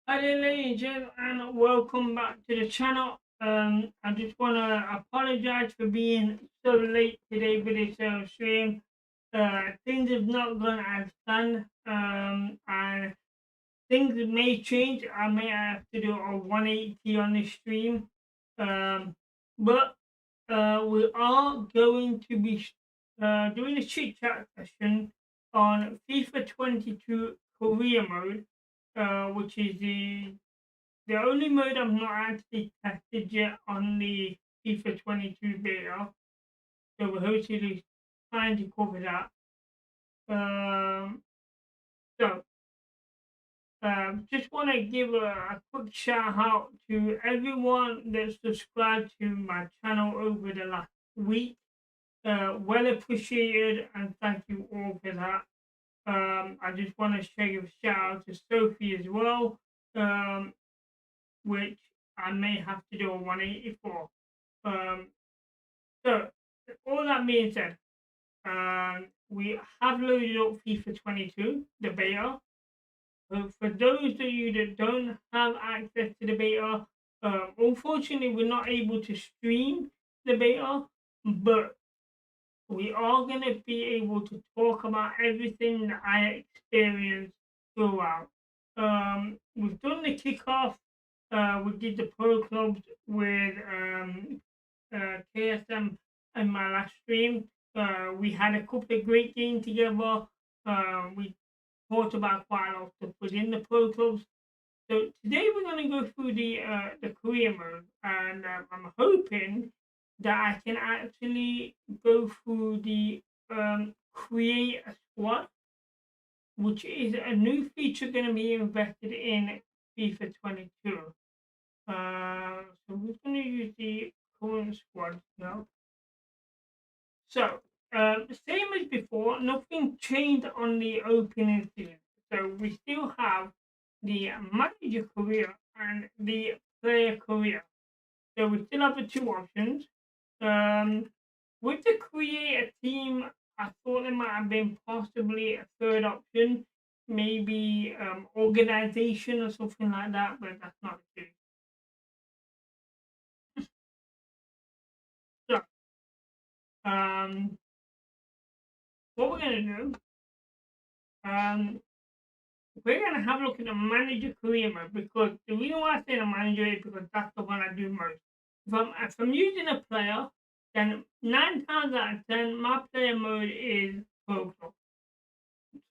Hi there, ladies and gentlemen, and welcome back to the channel. I just want to apologize for being so late today with this stream. Things have not gone as planned, and things may change. I may have to do a 180 on this stream, um, but we are going to be doing a chit chat session on FIFA 22 career mode, which is the only mode I've not actually tested yet on the FIFA 22 beta, so we're hopefully trying to cover that. Um, so, just want to give a quick shout out to everyone that subscribed to my channel over the last week. Well appreciated, and thank you all for that. I just want to give a shout out to Sophie as well, um, which I may have to do a 180 for. Um, So, all that being said, we have loaded up FIFA 22, the beta. For those of you that don't have access to the beta, unfortunately, we're not able to stream the beta, but we are going to be able to talk about everything that I experienced throughout. We've done the kickoff, we did the pro clubs with KSM in my last stream. We had a couple of great games together. We talked about quite a lot of stuff within the pro clubs. So today we're going to go through the career mode, and I'm hoping that I can actually go through the create a squad, which is a new feature going to be invested in FIFA 22. So we're going to use the current squad now. So, same as before, nothing changed on the opening scene. So we still have the manager career and the player career. So we still have the two options. Um, with the create a team, I thought there might have been possibly a third option, maybe organization or something like that, but that's not the case. So, um, what we're gonna do, um, we're gonna have a look at the manager career mode because the reason why I say the manager is because that's the one I do most. If I'm using a player, then 9 times out of 10, my player mode is Pro Club.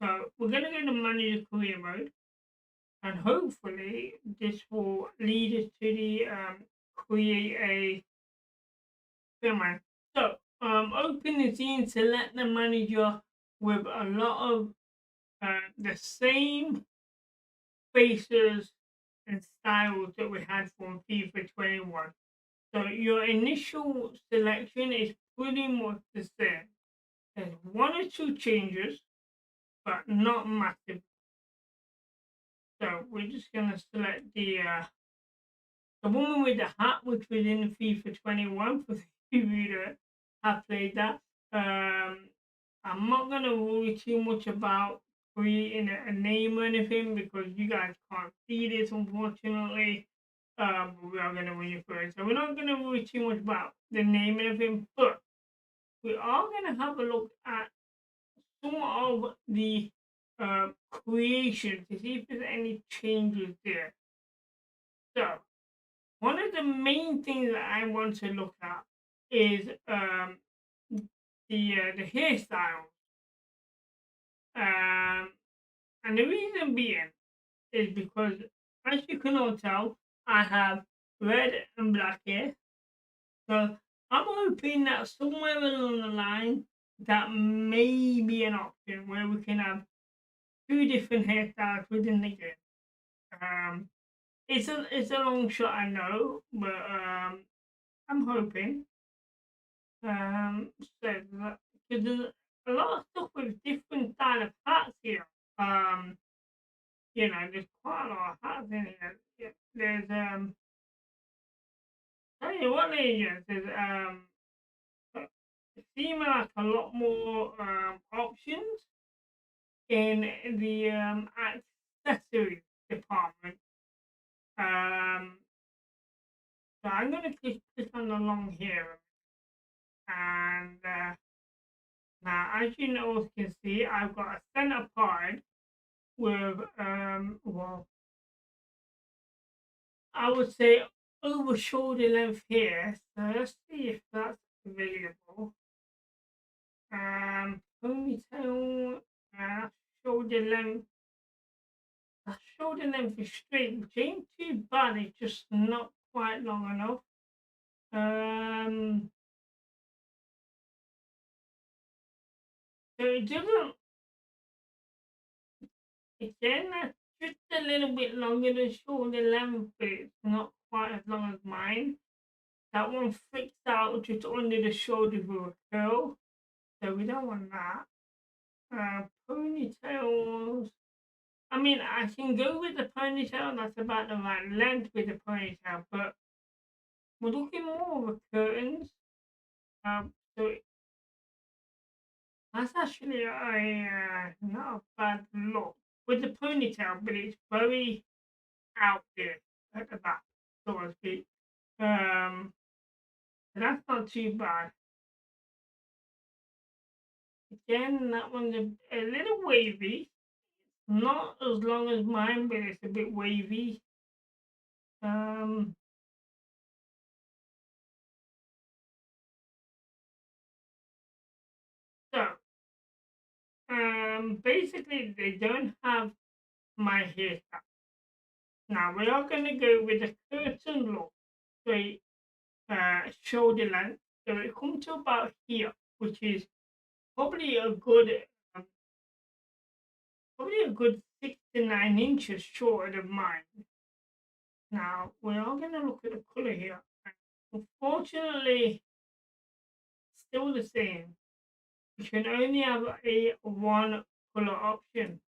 So we're gonna go to manager career mode, and hopefully this will lead us to the create a film. So open the scene, select the manager with a lot of the same faces and styles that we had from FIFA 21. So your initial selection is pretty much the same. There's one or two changes, but not massive. So we're just gonna select the woman with the hat, which was in FIFA 21 for the people that have played that. Um, I'm not gonna worry too much about creating a name or anything because you guys can't see this, unfortunately. But we are gonna run you through it, so we're not gonna worry too much about the name and everything. But we are gonna have a look at some of the creation to see if there's any changes there. So one of the main things that I want to look at is the hairstyle, um, and the reason being is because, as you can all tell, I have red and black hair. So I'm hoping that somewhere along the line that may be an option where we can have two different hairstyles within the game. Um, it's a long shot, I know, but I'm hoping. So that, 'cause there's a lot of stuff with different style of hats here. Um, there's quite a lot of hats in here. Yeah, there's tell you what, ladies, there's uh, it seems like a lot more options in the accessories department. Um, so I'm going to click on the long here, and now as you know can see, I've got a center part with well, I would say over shoulder length here. So let's see if that's available. Ponytail, shoulder length. That shoulder length is straight, which ain't too bad. It's just not quite long enough. Um, so it doesn't. Again, that's just a little bit longer than shoulder length, but it's not quite as long as mine. That one flicks out just under the shoulder with a curl, so we don't want that. Ponytails. I mean, I can go with the ponytail. That's about the right length with the ponytail, but we're looking more of a curtains. So that's actually a not a bad look with the ponytail, but it's very out there at the back, so to speak. Um, so that's not too bad. Again, that one's a little wavy, not as long as mine, but it's a bit wavy. Um, so basically, they don't have my haircut. Now we are going to go with the curtain look, straight shoulder length. So it comes to about here, which is probably a good, um, probably a good 6 to 9 inches shorter than mine. Now we are going to look at the color here. Unfortunately, still the same. You can only have a one color option.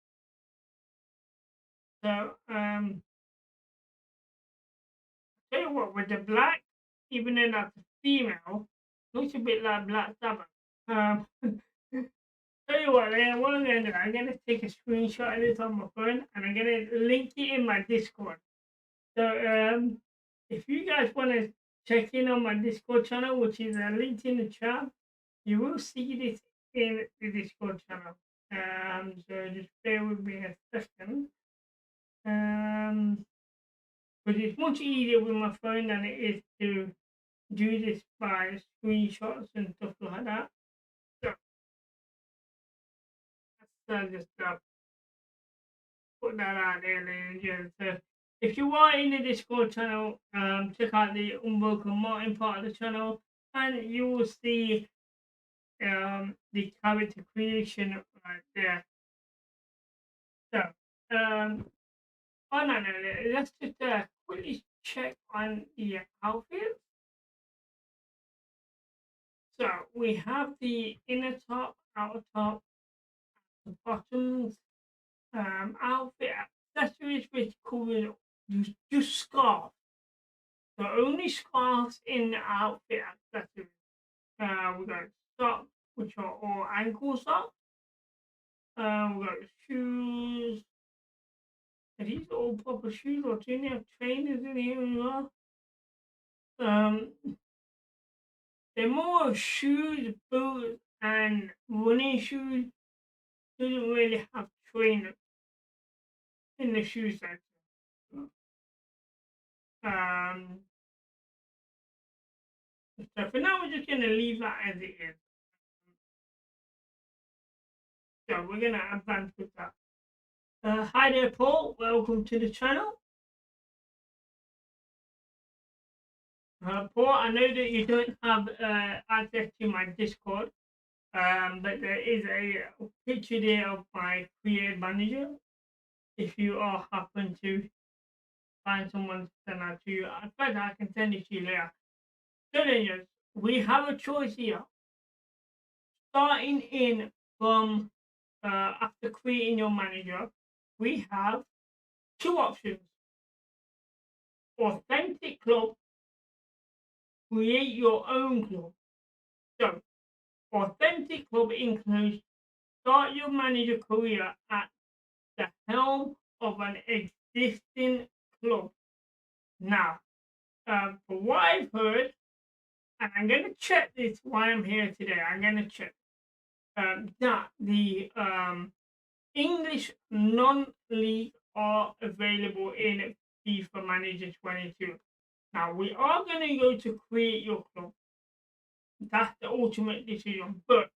So tell you what, with the black, even though that's a female, looks a bit like Black Sabbath. Tell you what, what I'm gonna do, I'm gonna take a screenshot of this on my phone and I'm gonna link it in my Discord. So if you guys wanna check in on my Discord channel, which is linked in the chat, you will see this in the Discord channel. So just bear with me a second. But it's much easier with my phone than it is to do this by screenshots and stuff like that. So that's just put that out there, ladies and gentlemen. So if you are in the Discord channel, check out the Unbroken Martin part of the channel, and you will see the character creation right there. So on that note, let's just quickly check on the outfit. So we have the inner top, outer top, the bottoms, outfit accessories which covers just scarves. The only scarves in the outfit accessories. We got socks, which are all ankle socks. We got shoes. Are these all proper shoes, or do you have trainers in here as well? Um, they're more shoes, boots, and running shoes. Doesn't really have trainers in the shoe section. Um, so for now, we're just gonna leave that as it is. So we're gonna advance with that. Hi there, Paul. Welcome to the channel. Paul, I know that you don't have access to my Discord, but there is a picture there of my creative manager. If you all happen to find someone to send that to you, in fact, I can send it to you later. So then, yes, we have a choice here. Starting in from after creating your manager, we have two options: authentic club, create your own club. So, authentic club includes start your manager career at the helm of an existing club. Now, from what I've heard, and I'm going to check this while I'm here today, I'm going to check that the English non-league are available in FIFA Manager 22. Now, we are going to go to create your club. That's the ultimate decision. But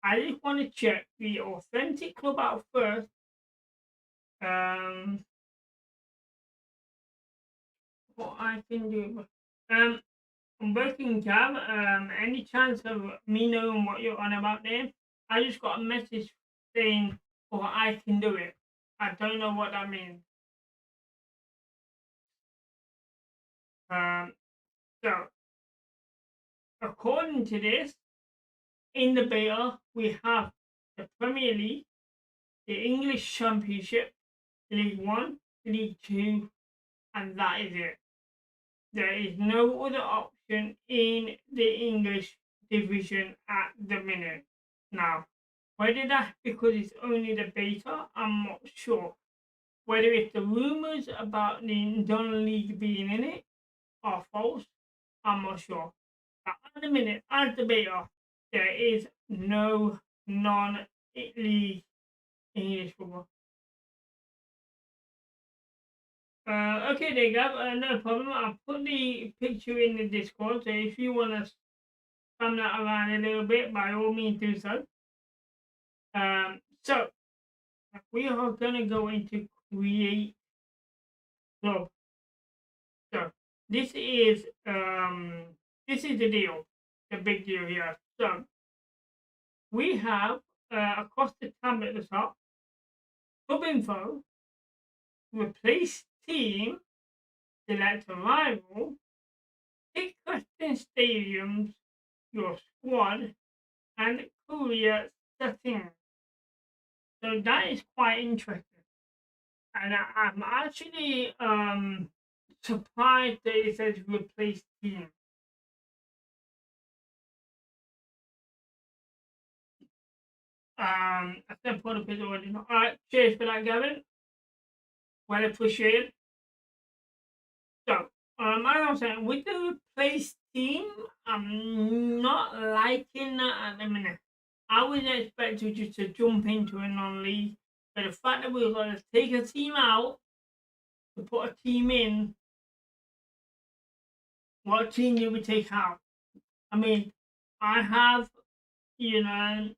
I just want to check the authentic club out first. Um, what I can do. I'm working job. Any chance of me knowing what you're on about there? I just got a message saying, "Oh, I can do it." I don't know what that means. Um, so according to this, in the beta we have the Premier League, the English Championship, League One, League Two, and that is it. There is no other option in the English division at the minute. Now, whether that's because it's only the beta, I'm not sure. Whether it's the rumours about the non-league being in it are false, I'm not sure. But at the minute, as the beta, there is no non-league English football. Okay, there you go. No problem. I'll put the picture in the Discord. So if you want to spam that around a little bit, by all means do so. So we are gonna go into create club. So this is the deal, the big deal here. So we have across the tab at the top, club info, replace team, select a rival, pick custom stadiums, your squad, and career settings. So that is quite interesting. And I'm actually surprised that it says replace team. I said put a bit already. All right, cheers for that, Gavin. Well appreciated. So, as I was saying, with the replace team, I'm not liking that at the minute. I was expecting you to jump into a non-league, but the fact that we're going to take a team out to put a team in, what team do we take out? I mean, I have, you know,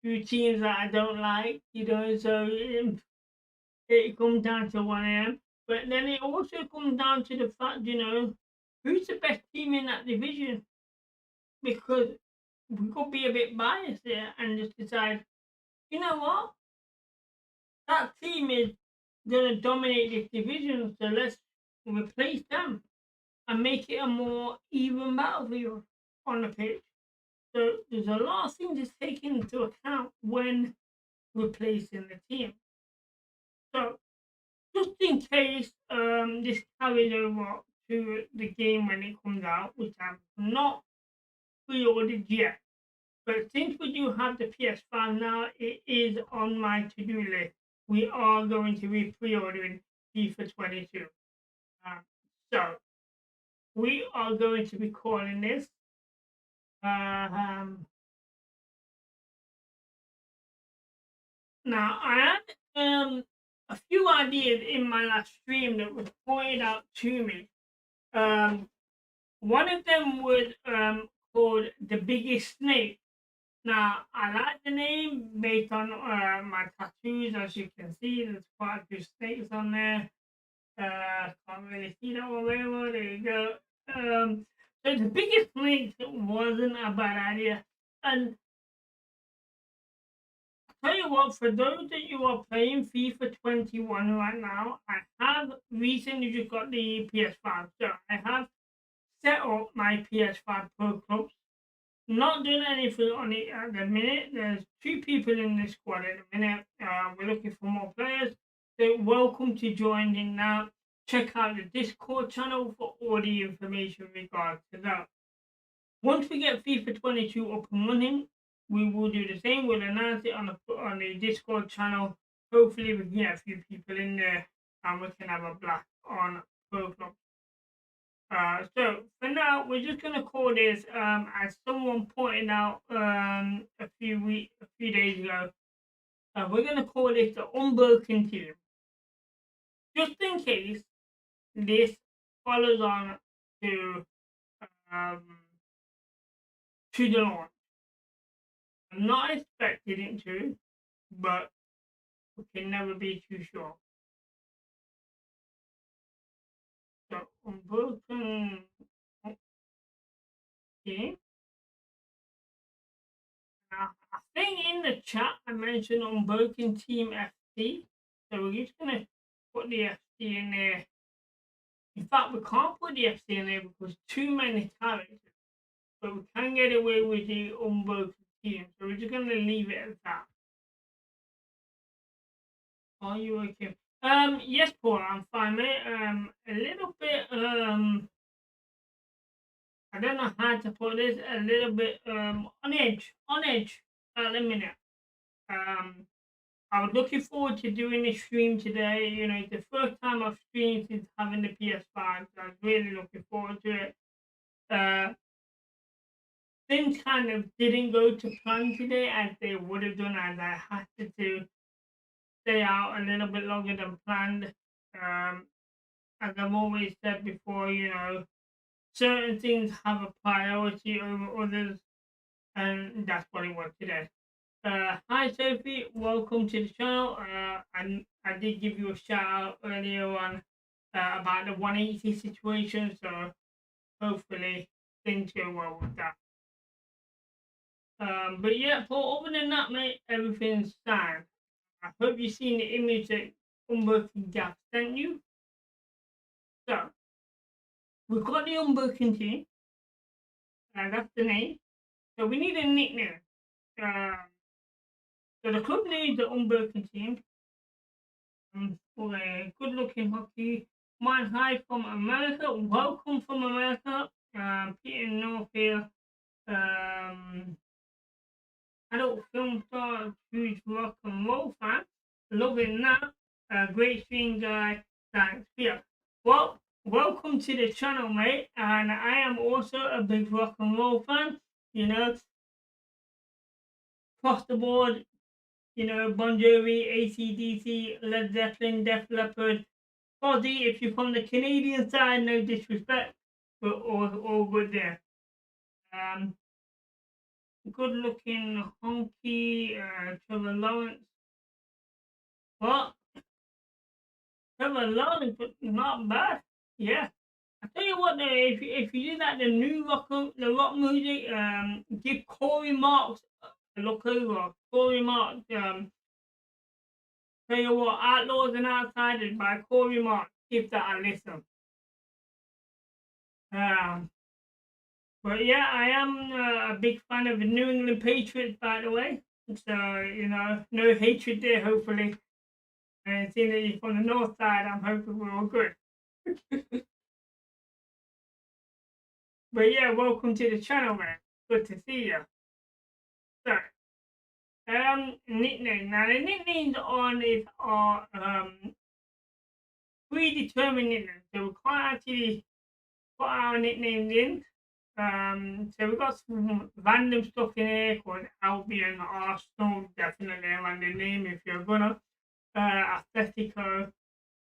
few teams that I don't like, so it comes down to 1 a.m. But then it also comes down to the fact, who's the best team in that division? Because we could be a bit biased there and just decide, you know what, that team is going to dominate this division, so let's replace them and make it a more even battlefield on the pitch. So there's a lot of things to take into account when replacing the team. So just in case this carries over to the game when it comes out, which I'm not pre-ordered yet. But since we do have the PS5 now, it is on my to-do list. We are going to be pre-ordering FIFA 22. Um, so we are going to be calling this. Um, Now I had a few ideas in my last stream that was pointed out to me. Um, One of them was called The Biggest Snake. Now, I like the name based on my tattoos. As you can see, there's quite a few snakes on there. Can't really see that one very well. There you go. So The Biggest Snake wasn't a bad idea. And tell you what, for those that you are playing FIFA 21 right now, I have recently just got the PS5. So I have set up my PS5 Pro Clubs. Not doing anything on it at the minute. There's two people in the squad at the minute. We're looking for more players. So welcome to join in now. Check out the Discord channel for all the information regards to that. Once we get FIFA 22 up and running, we will do the same. We'll announce it on the Discord channel. Hopefully we can get a few people in there and we can have a blast on Pro Club. So for now, we're just gonna call this, as someone pointed out a few days ago. We're gonna call this the unbroken team, just in case this follows on to um the launch. I'm not expecting it to, but we can never be too sure. So unbroken team. I think in the chat I mentioned unbroken team FT, so we're just gonna put the FT in there. In fact, we can't put the FC in there because too many characters. But we can get away with the unbroken team. So we're just gonna leave it at that. Are you okay? Yes, Paul, I'm fine, mate. A little bit I don't know how to put this, a little bit on edge at the minute. Um I was looking forward to doing this stream today. You know, it's the first time I've streamed since having the PS5. So I was really looking forward to it. Uh, Things kind of didn't go to plan today as they would have done, as I had to stay out a little bit longer than planned. Um, as I've always said before, you know, certain things have a priority over others, and that's what it was today. Hi Sophie, welcome to the channel. And I did give you a shout out earlier on about the 180 situation, so hopefully things go well with that. But yeah, Paul, other than that, mate, everything's fine. I hope you've seen the image that Unbroken Gap sent you. So, we've got the Unbroken team, that's the name. So, we need a nickname. Uh, so, the club name is the Unbroken team. For a good looking hockey. Mine High from America. Welcome from America. Peter Norfield. Um, Adult film star, huge rock and roll fan. Loving that. Great stream guy. Thanks. Yeah. Well, welcome to the channel, mate. And I am also a big rock and roll fan. You know, across the board. You know, Bon Jovi, AC/DC, Led Zeppelin, Def Leppard, Fozzy. If you're from the Canadian side, no disrespect, but all good there. Good looking honky, Trevor Lawrence. Well, Trevor Lawrence, but not bad. Yeah. I tell you what, though, if you do that, the rock music, give Corey Marks a look over. Corey Marks, tell you what, Outlaws and Outsiders by Corey Marks, give that a listen. But yeah, I am a big fan of the New England Patriots, by the way. So, you know, no hatred there, hopefully. And seeing that you're from the north side, I'm hoping we're all good. But yeah, welcome to the channel, man. Good to see you. So, nickname. Now, the nicknames on it are predetermined nicknames. So, we can't actually put our nicknames in. So we've got some random stuff in here called Albion, Arsenal, definitely a random name if you're gonna. Atletico.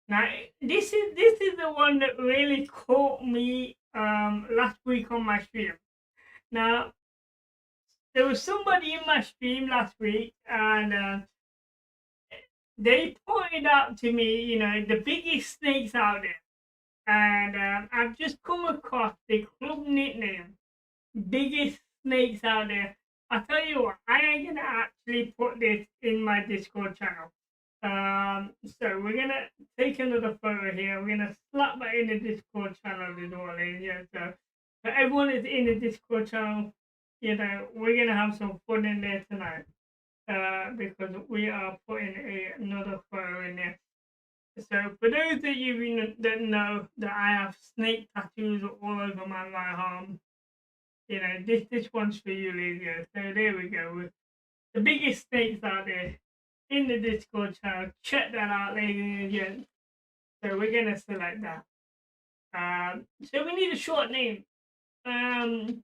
Now this is the one that really caught me last week on my stream. Now there was somebody in my stream last week and they pointed out to me, you know, the biggest snakes out there. And I've just come across the club nickname biggest snakes out there. I tell you what, I am gonna actually put this in my Discord channel. So we're gonna take another photo here. We're gonna slap that in the Discord channel as well. Yeah, so everyone is in the Discord channel. You know, we're gonna have some fun in there tonight. Because we are putting another photo in there. So for those of you that know that I have snake tattoos all over my right arm, you know, this one's for you, Lydia. So there we go. The biggest snakes out there in the Discord channel. Check that out, ladies and gents. So we're gonna select that. So we need a short name. Um,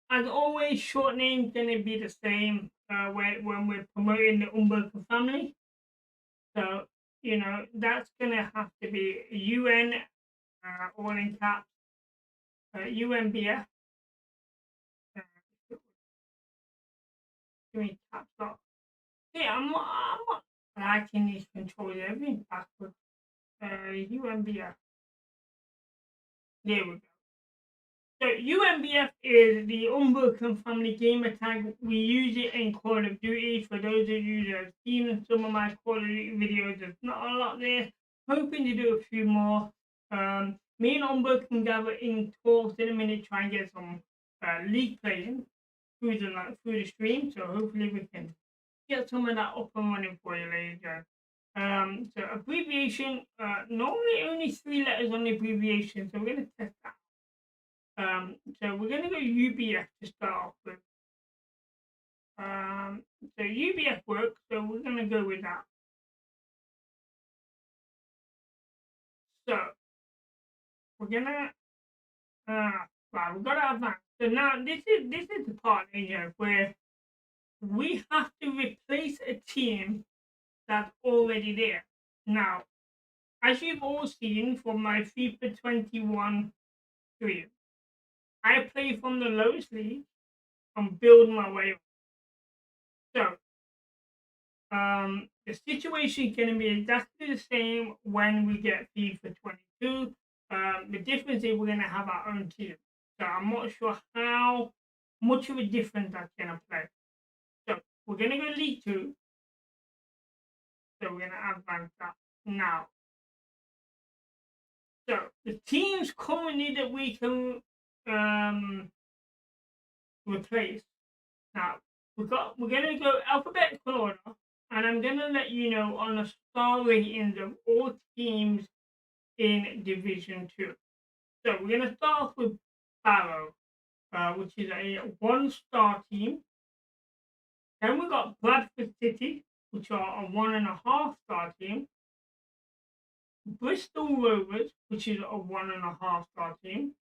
as always, short name's gonna be the same when we're promoting the Umberto family. So that's gonna have to be UN, all in caps, UNBF, uh, doing caps lock. Yeah, I'm not liking these controls. Everything backwards. UNBF. There we go. So UMBF is the Unbroken Family Gamer tag. We use it in Call of Duty. For those of you that have seen some of my Call of Duty videos, there's not a lot there. Hoping to do a few more. Me and Unbroken gather in talks in a minute, try and get some league playing through the stream. So hopefully we can get some of that up and running for you, ladies and gentlemen. So abbreviation, normally only 3 letters on the abbreviation, so we're gonna test that. So we're going to go UBF to start off with. So UBF works, so we're going to go with that. So we're going to, right, we've got to advance. So now this is the part, where we have to replace a team that's already there. Now, as you've all seen from my FIFA 21 stream, I play from the lowest league and build my way up. So the situation is going to be exactly the same when we get FIFA 22. The difference is we're going to have our own team. So I'm not sure how much of a difference that's going to play. So we're going to go League 2. So we're going to advance that now. So the teams currently that we can replace. Now we're going to go alphabetical order. And I'm going to let you know on the star ratings of all teams in Division 2. So we're going to start off with Barrow, which is a 1-star team. Then we've got Bradford City, which are a 1.5-star team. Bristol Rovers, which is a 1.5-star team.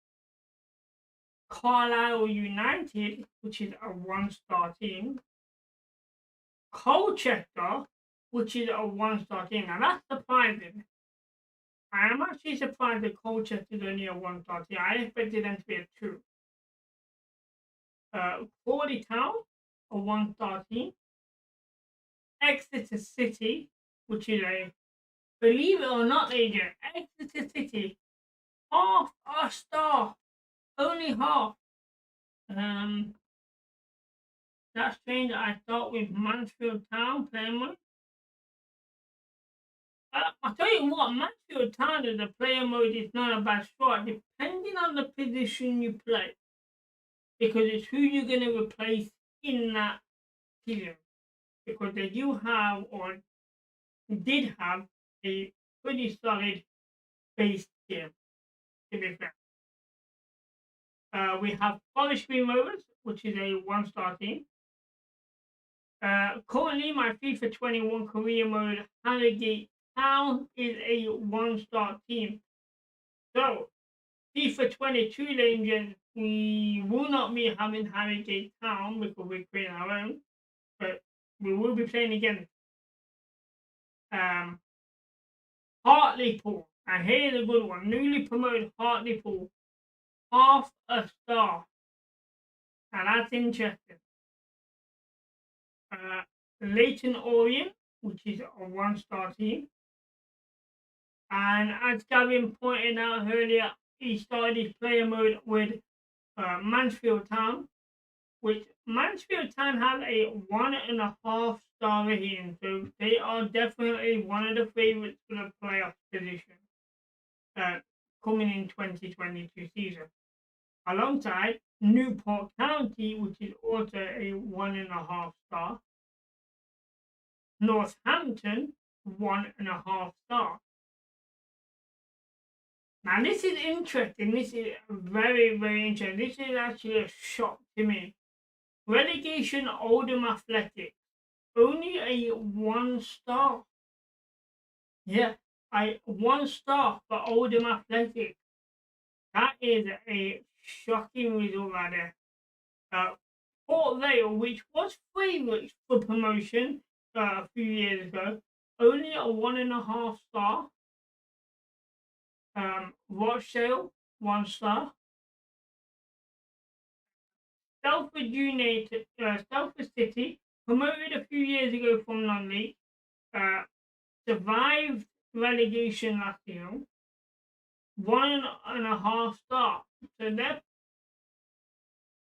Carlisle United, which is a 1-star team. Colchester, which is a 1-star team. Now that's surprising. I am actually surprised that Colchester is only a 1-star team. I expected them to be a 2. Crawley Town, a 1-star team. Exeter City, which is a, believe it or not, agent, Exeter City, half a star, only half. That's strange. I thought with Mansfield Town playing mode. I'll tell you what, Mansfield Town is the player mode is not a bad start, depending on the position you play. Because it's who you're going to replace in that team. Because they do have, or did have, a pretty solid base team, to be fair. We have Forest Green Rovers, which is a 1-star team. Currently, my FIFA 21 career mode, Harrogate Town is a 1-star team. So, FIFA 22, ladies and gentlemen, we will not be having Harrogate Town because we're creating our own, but we will be playing against Hartlepool. And here's a good one. Newly promoted Hartlepool, half a star. Now that's interesting. Leighton Orient, which is a 1-star team. And as Gavin pointed out earlier, he started his player mode with Mansfield Town, which Mansfield Town have a 1.5-star rating, so they are definitely one of the favourites for the playoff position coming in 2022 season. Alongside Newport County, which is also a 1.5-star. Northampton, 1.5-star. Now this is interesting. This is very, very interesting. This is actually a shock to me. Relegation Oldham Athletics, only a 1-star. Yeah, One star for Oldham Athletic. That is a shocking result right there. Port Vale, which was favourites for promotion a few years ago, only a 1.5 star. Rochdale, 1 star. Salford City, promoted a few years ago from non-league, uh, survived relegation last year, 1.5 star. So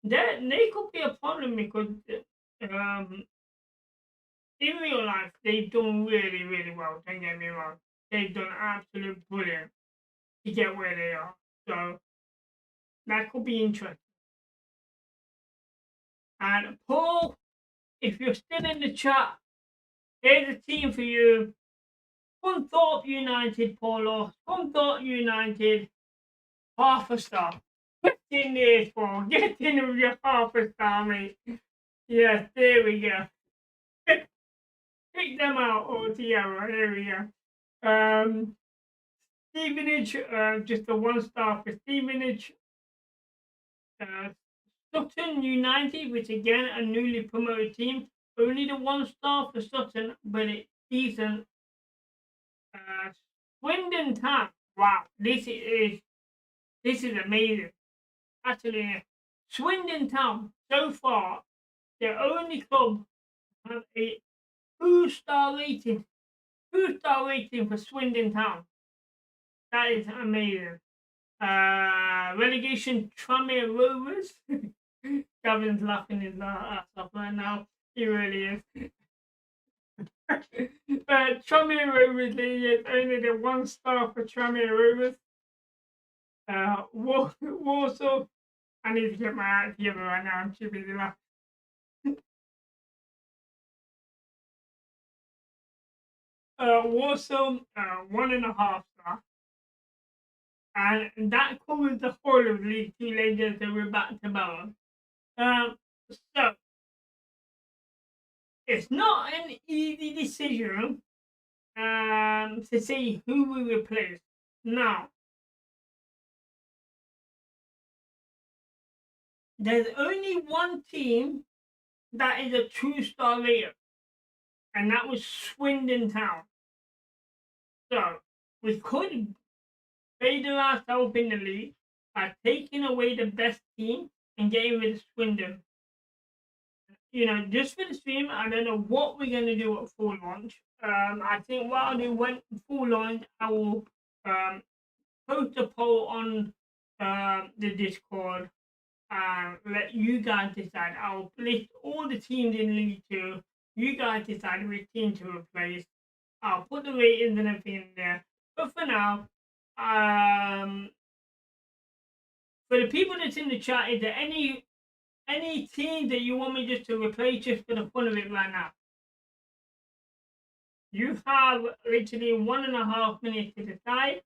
they could be a problem because um, in real life they've done really, really well. Don't get me wrong, they've done absolute brilliant to get where they are. So that could be interesting. And Paul, if you're still in the chat, here's a team for you. Scunthorpe United, Paulo. Scunthorpe United, 1/2 star. Get in there, Paul. Get in with your 1/2 star, mate. Yes, there we go. Pick them out altogether. There we go. Stevenage, just a 1 star for Stevenage. Uh, Sutton United, which again a newly promoted team, only the 1 star for Sutton, but it's decent. Swindon Town, wow, this is amazing. Actually, Swindon Town so far, the only club have a 2 star rating. 2 star rating for Swindon Town. That is amazing. Relegation Tranmere Rovers. Gavin's laughing his ass off right now. He really is. Tranmere Rovers, only the 1 star for Tranmere Rovers. Warsaw. I need to get my act together right now. I'm too busy laughing. Warsaw, 1.5 star. And that covers the whole of League Two legends that we're back to Barrow. So it's not an easy decision to see who we replace. Now, there's only one team that is a 2 star rater, and that was Swindon Town. So we could favour ourselves in the league by taking away the best team and getting rid of Swindon. Just for the stream, I don't know what we're going to do at full launch. I think what I'll do when full launch, I will post a poll on the Discord and let you guys decide. I'll list all the teams in League 2. You guys decide which team to replace. I'll put the ratings and everything in there. But for now, for the people that's in the chat, is there any team that you want me just to replace just for the fun of it right now? You have literally 1.5 minutes to decide.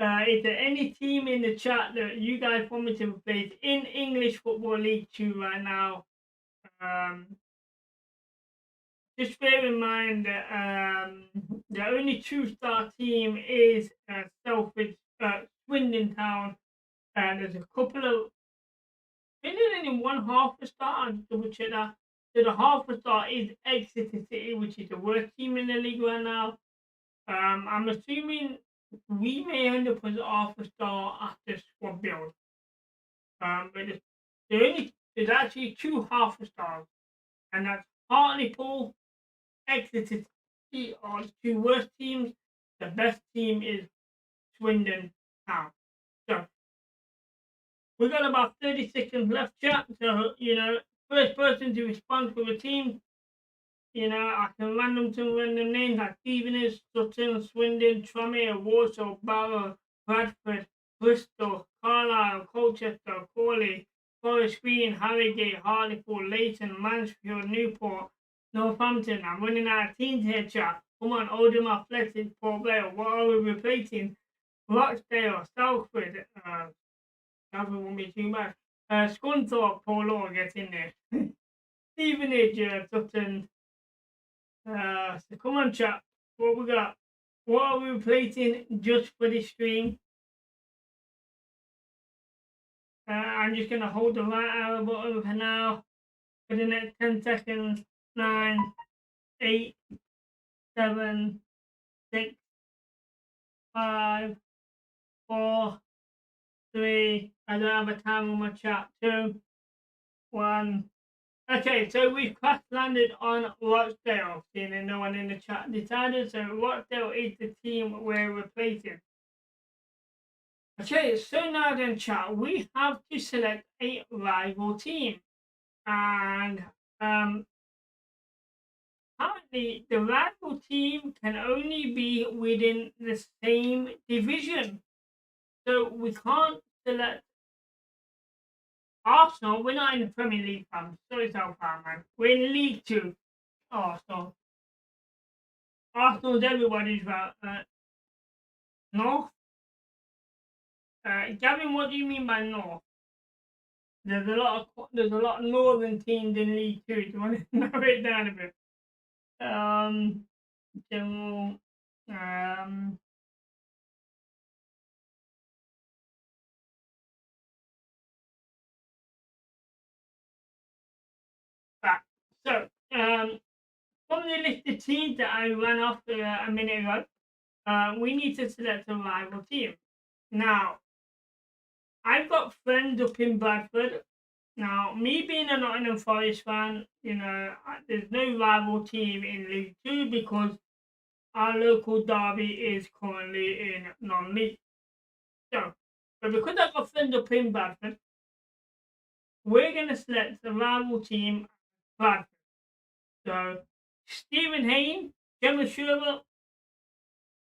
Is there any team in the chat that you guys want me to replace in English Football League 2 right now? Just bear in mind that the only 2 star team is Swindon Town. There's a couple of only 1/2 star. I'll double check that. So the 1/2 star is Exeter City, which is the worst team in the league right now. I'm assuming we may end up as 1/2 star after squad build. But there's actually 2 1/2 stars, and that's Hartlepool, Exeter City are the 2 worst teams. The best team is Swindon Town. So we got about 30 seconds left, chat. So first person to respond for the team. I can random names like Stevenage, Sutton, Swindon, Tranmere, Warsaw, Barrow, Bradford, Bristol, Carlisle, Colchester, Crawley, Forest Green, Harrogate, Hartlepool, Leighton, Mansfield, Newport, Northampton. I'm running out of teams here, chat. Come on, Oldham Athletic, Port Vale. What are we replacing? Rochdale, Salford. Salford won't be too bad. Scunthorpe, Paulo gets in there. Stevenage, Sutton. So come on, chat. What we got? what are we replacing just for this stream? I'm just going to hold the right arrow button for now for the next 10 seconds. 9, 8, 7, 6, 5, 4, 3. I don't have a time on my chat. 2, 1. Okay, so we've crash landed on Rochdale. Seeing that no one in the chat decided, so Rochdale is the team we're replacing. Okay, so now then, chat, we have to select a rival team, and currently the rival team can only be within the same division, so we can't select Arsenal. We're not in the Premier League, fam. Sorry, so far, man. We're in League Two. Arsenal. Arsenal's everybody's right. North. Gavin, what do you mean by North? There's a lot of northern teams in League Two. Do you want to narrow it down a bit? General. Um, right. So, from the list of teams that I ran off a minute ago, we need to select a rival team. Now, I've got friends up in Bradford. Now, me being a Nottingham Forest fan, there's no rival team in League Two because our local derby is currently in non-league. So, but because I've got friends up in Bradford, we're going to select the rival team, Bradford. So, Stephen Hayne, Gemma Sherwood,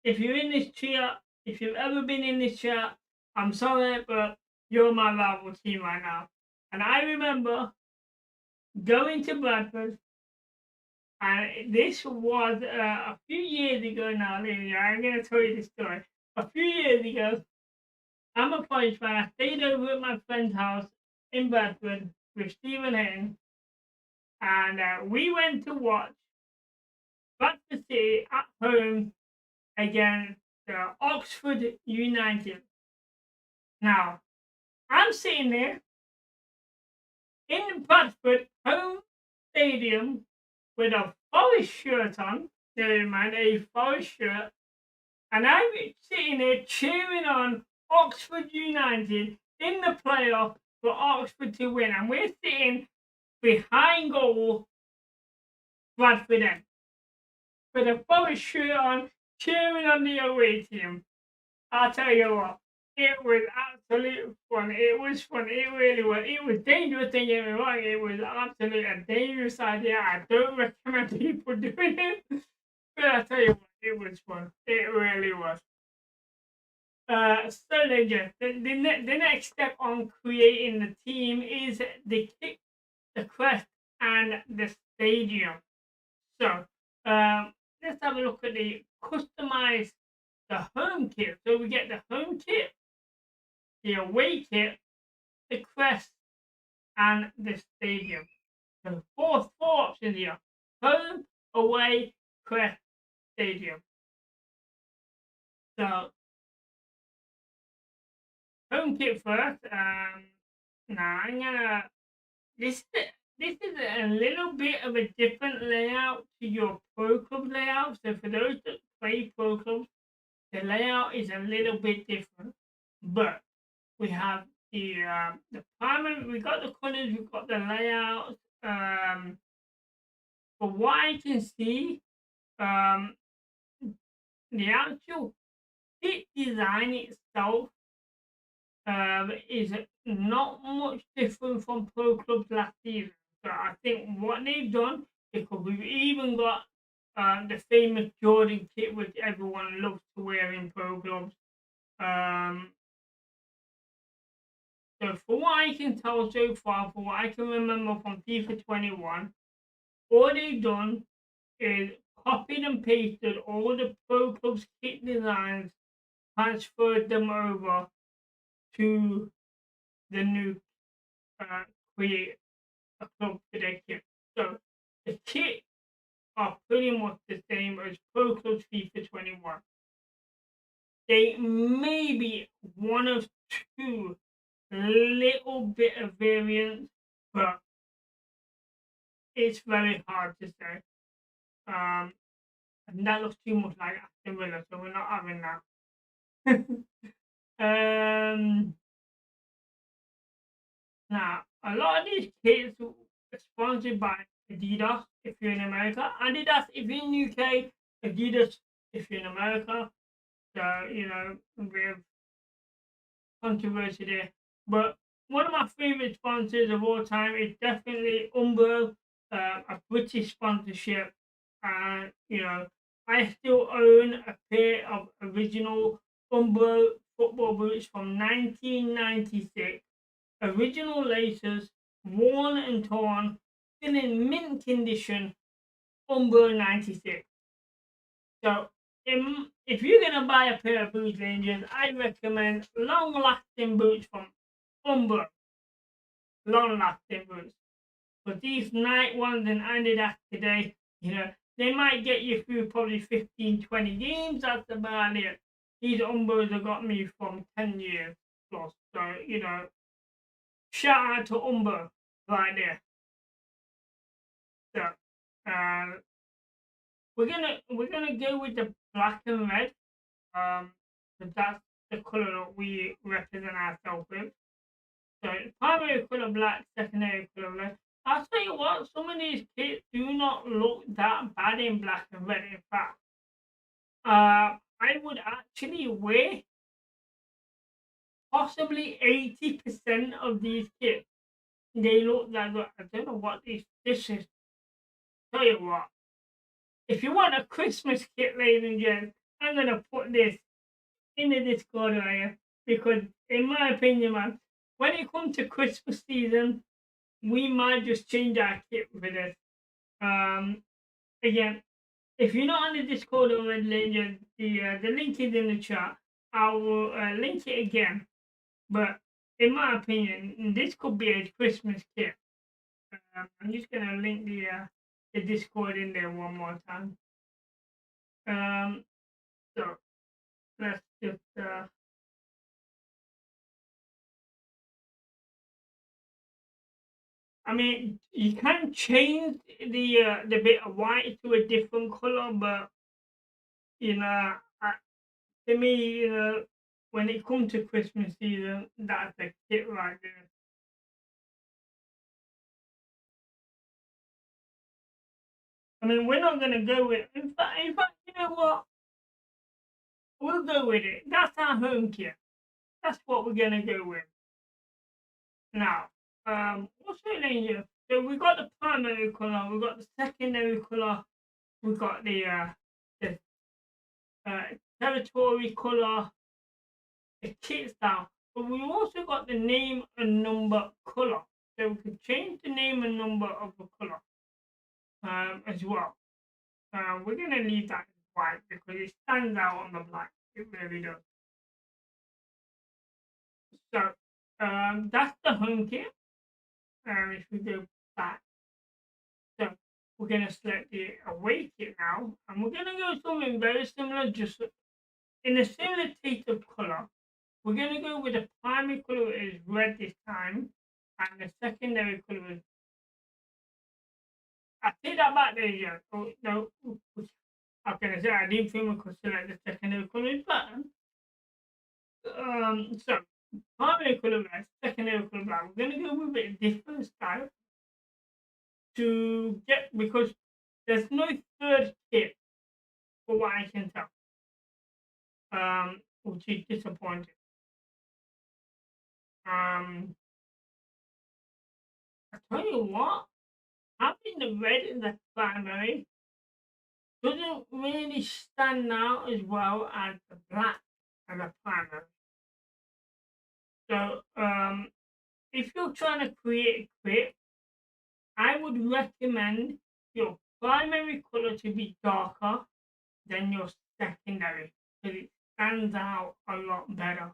if you're in this chat, if you've ever been in this chat, I'm sorry, but you're my rival team right now. And I remember going to Bradford, and this was a few years ago now. I'm going to tell you this story. A few years ago, I'm a Forest fan. I stayed over at my friend's house in Bradford with Stephen Hayne, and we went to watch Bradford City at home against Oxford United. Now, I'm sitting there in Bradford home stadium with a Forest shirt on, never mind, a Forest shirt, and I'm sitting there cheering on Oxford United in the playoff for Oxford to win, and we're sitting behind goal, Bradford end, with a Forest shirt on, cheering on the away team. I'll tell you what, it was absolute fun. It was fun. It really was. It was dangerous, don't get me wrong. It was absolutely a dangerous idea. I don't recommend people doing it. But I tell you what, it was fun. It really was. So then, the next step on creating the team is the kit, the crest, and the stadium. So let's have a look at the customize the home kit. So we get the home kit, the away kit, the crest, and the stadium. So four options here: home, away, crest, stadium. So home kit first. Now I'm gonna this is a little bit of a different layout to your Pro Club layout. So for those that play Pro Clubs, the layout is a little bit different. But we have the primary, we got the colors, we've got the layout. But what I can see, um, the actual kit design itself is not much different from Pro Clubs last season. So I think what they've done, because we've even got the famous Jordan kit, which everyone loves to wear in Pro Clubs. So for what I can tell so far, for what I can remember from FIFA 21, all they've done is copied and pasted all the Pro Clubs kit designs, transferred them over to the new create a club for their kit. So the kit are pretty much the same as Pro Clubs FIFA 21. They may be one of two little bit of variance, but it's very hard to say. Um, and that looks too much like Aston Villa, so we're not having that. Now, a lot of these kits are sponsored by Adidas if you're in America, Adidas if you're in UK, Adidas if you're in America. So, with controversy there. But one of my favorite sponsors of all time is definitely Umbro, a British sponsorship. And, I still own a pair of original Umbro football boots from 1996. Original laces, worn and torn, still in mint condition, Umbro 96. So, if you're gonna buy a pair of boots, Rangers, I recommend long-lasting boots from Umbro. Long-lasting boots. But these night ones and Adidas today, they might get you through probably 15, 20 games. That's about it. These Umbros have got me from 10 years plus. So, shout out to Umbro right there. So, uh, we're gonna go with the black and red. Because that's the color that we represent ourselves with. So primary color black, secondary color red. I'll tell you what, some of these kits do not look that bad in black and red. In fact, I would actually wear possibly 80% of these kits. They look that good. I don't know what this is. Tell you what, if you want a Christmas kit, ladies and gents, I'm gonna put this in the Discord area because, in my opinion, man, when it comes to Christmas season, we might just change our kit with this. Again, if you're not on the Discord already, the link is in the chat. I will link it again. But in my opinion, this could be a Christmas kit. I'm just gonna link the Discord in there one more time. So let's just I mean, you can change the bit of white to a different color, but to me, when it comes to Christmas season, that's the kit right there. I mean, we're not gonna go with. In fact, you know what? We'll go with it. That's our home kit. That's what we're gonna go with. Now, what's it in here? So we got the primary color, we got the secondary color, we got the uh, territory color, the kit style, but we also got the name and number color. So we can change the name and number of the color as well. We're gonna leave that white because it stands out on the black. It really does. So that's the home kit. If we go back, so we're gonna select the away kit now, and we're gonna go something very similar, just in a similar taste of color. We're gonna go with the primary color is red this time, and the secondary color is. I take that back there, yeah. Oh, no, how can I say? I didn't think we could select the secondary color is black. So primary color red, secondary color black. We're gonna go with a different style to get because there's no third kit for what I can tell. Which is disappointing. I tell you what, having the red in the primary doesn't really stand out as well as the black and the primary. So, if you're trying to create a quit, I would recommend your primary color to be darker than your secondary because it stands out a lot better.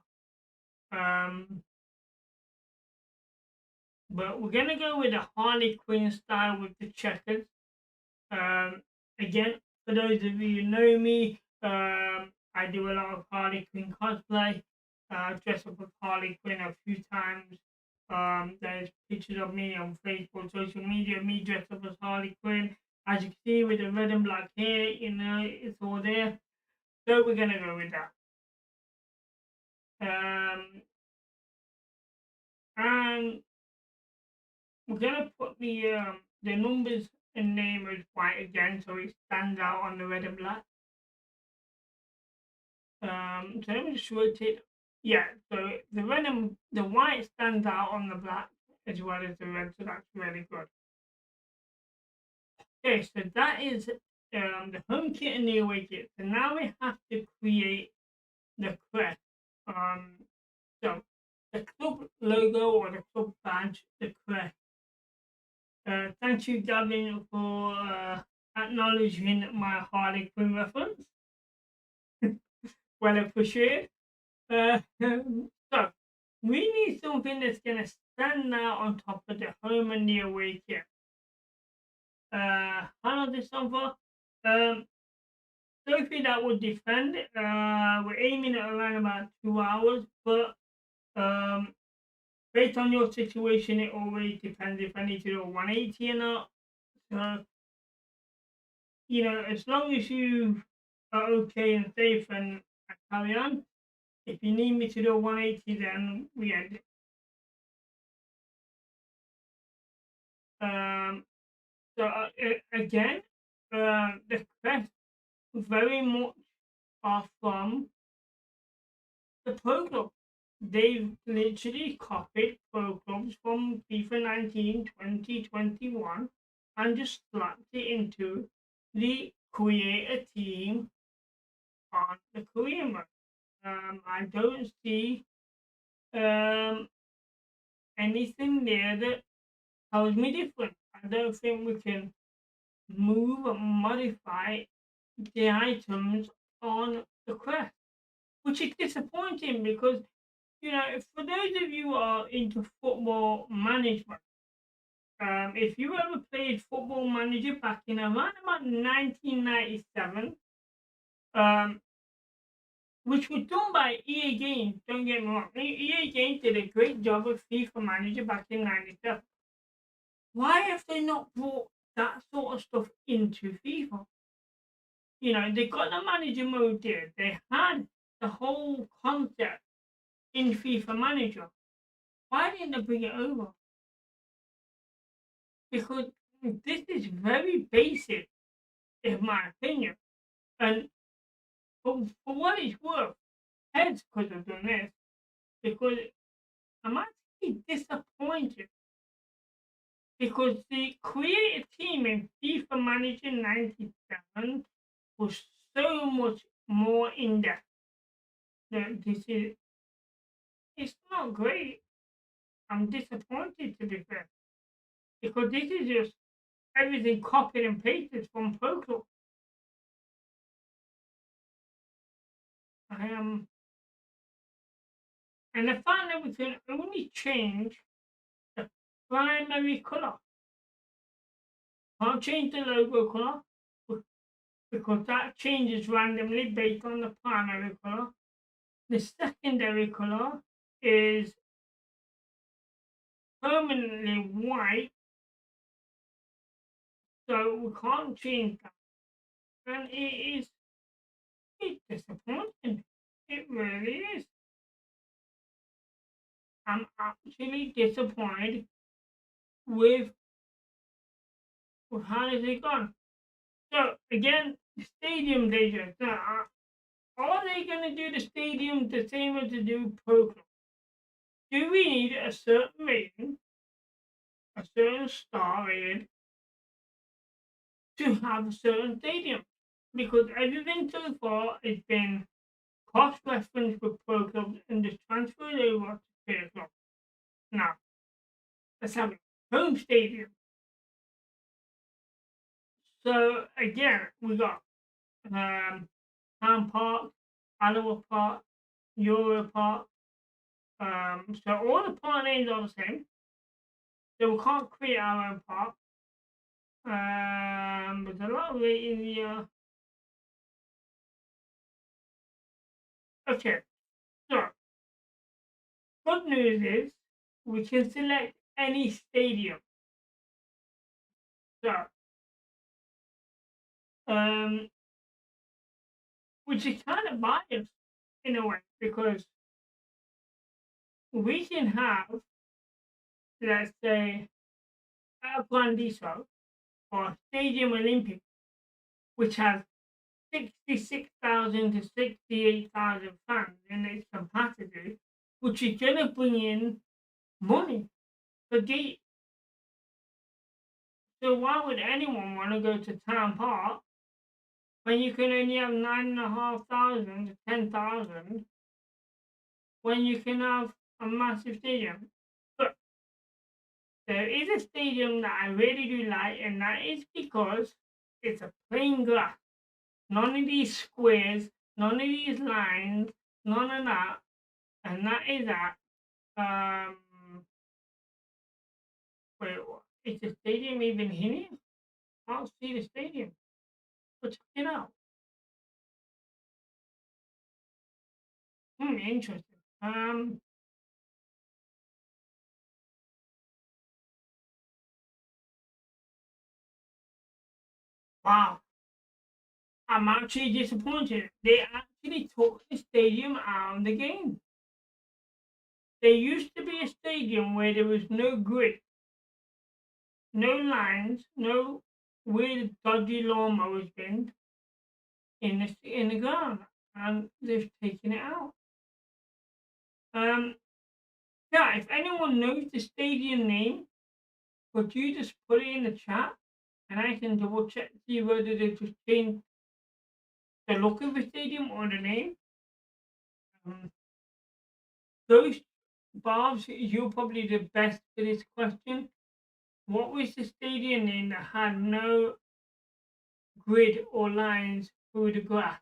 But we're gonna go with the Harley Quinn style with the checkers. Again, for those of you who know me, I do a lot of Harley Quinn cosplay. Dress up as Harley Quinn a few times. There's pictures of me on Facebook, social media, me dressed up as Harley Quinn. As you can see with the red and black hair, it's all there. So we're gonna go with that. And we're gonna put the numbers and name as white again, so it stands out on the red and black. So let me just rotate. Yeah, so the white stands out on the black as well as the red, so that's really good. Okay, so that is the home kit and the away kit. So now we have to create the crest. So the club logo or the club badge, the crest. Thank you, Gavin, for acknowledging my Harley Quinn reference. Well appreciated. So we need something that's gonna stand out on top of the home and the away kit. How long this on for? Sophie that would defend. We're aiming at around about 2 hours, but um, based on your situation, it always depends if I need to do a 180 or not. So, as long as you are okay and safe and I carry on, if you need me to do a 180, then we end it. So again, the crest very much are from the Pro Club. They've literally copied Pro Clubs from FIFA 19 2021 and just slapped it into the create a team on the Korean one. I don't see um, anything there that tells me different. I don't think we can move and modify the items on the quest, which is disappointing because, for those of you who are into football management, if you ever played Football Manager back in around about 1997, um, which was done by EA Games, don't get me wrong, EA Games did a great job with FIFA Manager back in 97. Why have they not brought that sort of stuff into FIFA? They got the manager mode there. They had the whole concept in FIFA Manager. Why didn't they bring it over? Because this is very basic, in my opinion. And for what it's worth, heads could have done this because I'm actually disappointed because the creative team in FIFA Manager 97 was so much more in depth. This is it's not great. I'm disappointed to be fair because this is just everything copied and pasted from Pro Club. I am, and the fact that we can only change the primary color, can't change the logo color because that changes randomly based on the primary color. The secondary color is permanently white, so we can't change that. And it's disappointing. It really is. I'm actually disappointed with, how has it gone. So again, the stadium data. Now, are they going to do the stadium the same as they do Pro Club? Do we need a certain rating, a certain star rating, to have a certain stadium? Because everything so far has been cross reference with Pro Clubs and just transferred over to Fair Club. Now, let's have a home stadium. So again, we got Town Park, Alloa Park, Euro Park. So all the park names are the same. So we can't create our own park. There's a lot of it in the Okay, so good news is we can select any stadium. So, um, which is kind of biased in a way because we can have, let's say, Atlantico or Stadium Olympic, which has 66,000 to 68,000 fans in its capacity, which is going to bring in money for gate. So why would anyone want to go to Town Park when you can only have 9,500 to 10,000 when you can have a massive stadium? But there is a stadium that I really do like, and that is because it's a plain grass. None of these squares, none of these lines, none of that. And that is at wait, is the stadium even here? I can't see the stadium. But check it out. Interesting. Wow. I'm actually disappointed. They actually took the stadium out of the game. There used to be a stadium where there was no grid, no lines, no weird dodgy lawnmowers bend in the ground, and they've taken it out. Um, yeah, if anyone knows the stadium name, could you just put it in the chat, and I can double check to see whether they just changed the look of the stadium or the name. Um, those Barbs, you're probably the best for this question. What was the stadium name that had no grid or lines through the grass?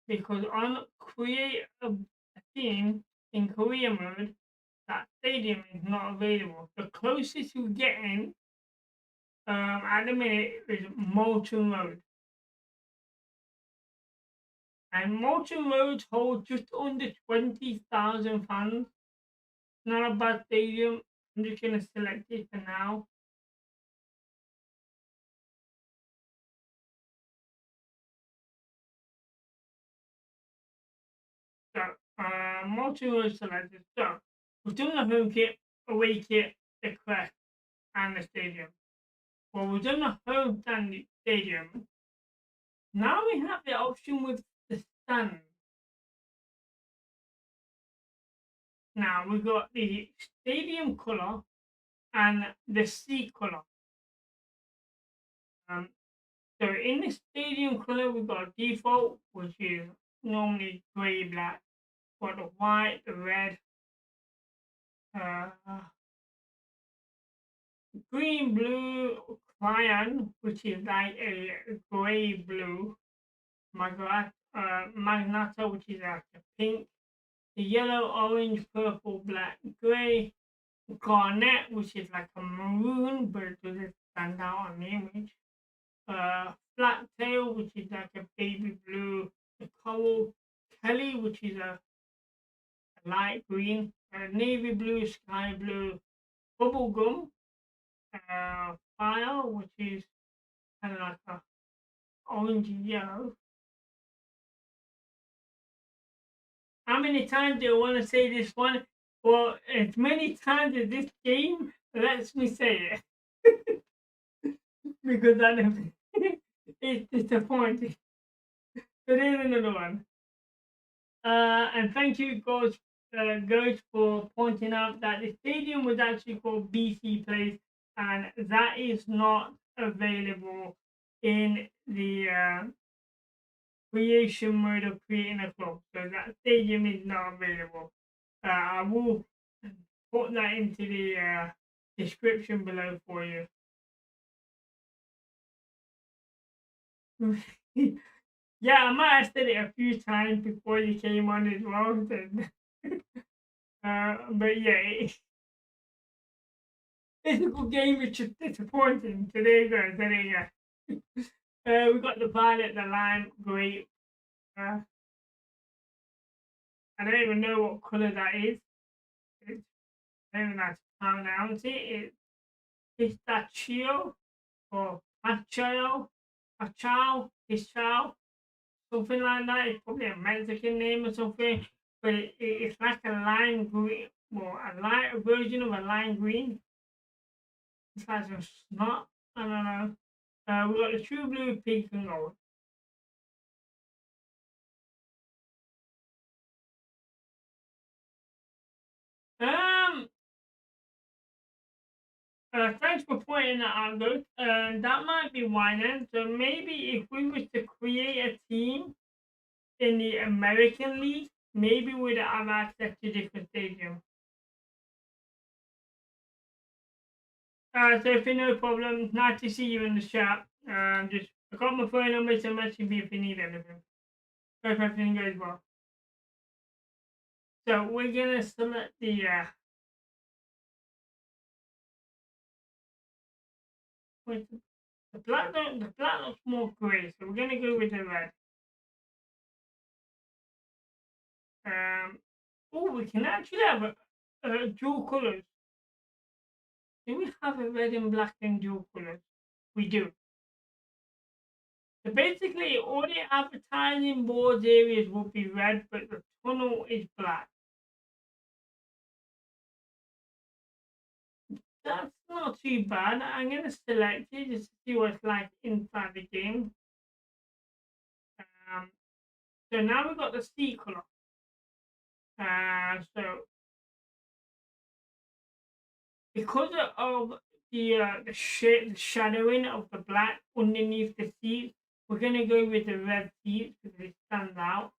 Because on create a team in career mode, that stadium is not available. The closest you're getting at the minute is Molten Road. And Molten Road holds just under 20,000 fans. Not a bad stadium. I'm just going to select it for now. So, Molten Road selected. So, we've done the home kit, away kit, the crest, and the stadium. Well, we've done the home stand stadium. Now we have the option with the stand. Now we've got the stadium color and the seat color. Um, so in the stadium color, we've got default, which is normally gray black. Got the white, the red, uh, green, blue, cyan, which is like a gray blue. Magnata, which is like a pink. The yellow, orange, purple, black, grey. Garnet, which is like a maroon, but it doesn't stand out on the image. Flat tail, which is like a baby blue. The coral Kelly, which is a light green. Navy blue, sky blue. Bubblegum fire, which is kind of like a orange yellow. How many times do I want to say this one? Well, as many times as this game lets me say it. Because I know it's disappointing. So there's another one. And thank you, Coach, for pointing out that the stadium was actually called BC Place, and that is not available in the creation mode of creating a club. So that stadium is not available. I will put that into the description below for you. Yeah, I might have said it a few times before you came on as well. But yeah, it's a good game. It's just disappointing. So there you go. So there you go. We got the violet, the lime, great. I don't even know what colour that is. It's I don't know how to pronounce it. It's pistachio or pistachio, something like that. It's probably a Mexican name or something, but it's like a lime green, well, a light version of a lime green. It's like some snot. I don't know. We got the true blue, pink, and gold. Um, thanks for pointing that out, though. That might be why then. So maybe if we was to create a team in the American League, maybe we'd have access to different stadiums. Sophie, no problem. Nice to see you in the chat. Just I got my phone number, so message me if you need anything. Hope everything goes well. So we're gonna select wait, the black. The black looks more grey, so we're gonna go with the red. Oh, we can actually have dual colors. Do we have a red and black and dual colors? We do. So basically, all the advertising boards areas will be red, but the tunnel is black. That's not too bad. I'm going to select it just to see what it's like inside the game. Um, so now we've got the sea color. So because of the shadowing of the black underneath the seats, we're going to go with the red seats because it stands out.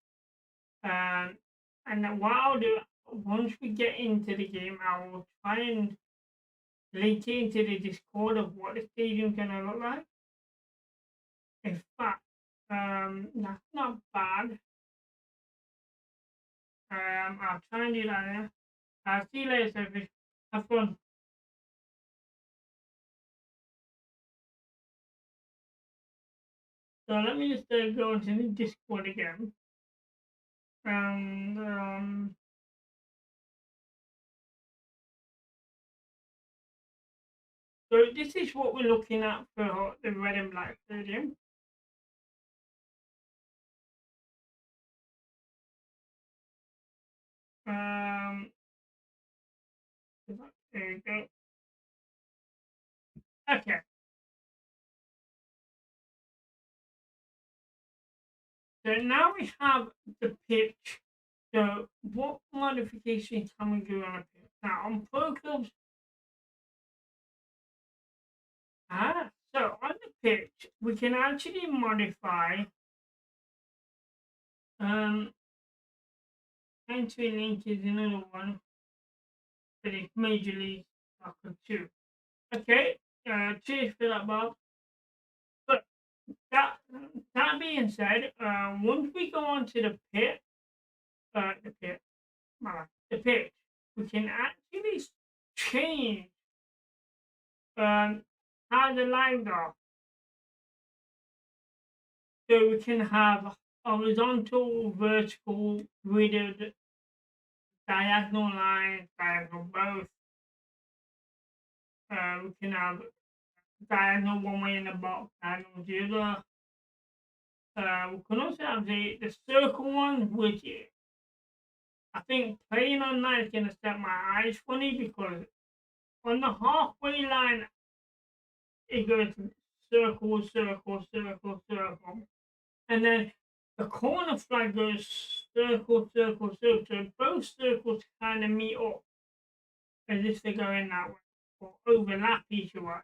And then what I'll do, once we get into the game, I will try and link it into the Discord of what the stadium's going to look like. In fact, that's not bad. I'll try and do that now. I'll see you later, Sophie. Have fun. So let me just go into the Discord again. And so this is what we're looking at for the red and black stadium. Um, there you go. Okay. So now we have the pitch. So what modifications can we do on a pitch? Now on pro clubs, so on the pitch we can actually modify entry link is another one, but it's Major League Soccer 2. Okay, cheers for that, Bob. But that that being said, once we go onto the pit, the pit, the pitch, we can actually change how the lines are. So we can have horizontal, vertical, gridded, diagonal lines, diagonal both. We can have diagonal one way in the box, diagonal the other. We can also have the circle one, which I think playing on that is going to set my eyes funny because on the halfway line, it goes circle, circle, circle, circle. And then the corner flag goes circle, circle, circle. So both circles kind of meet up as if they're going that way or overlap each other.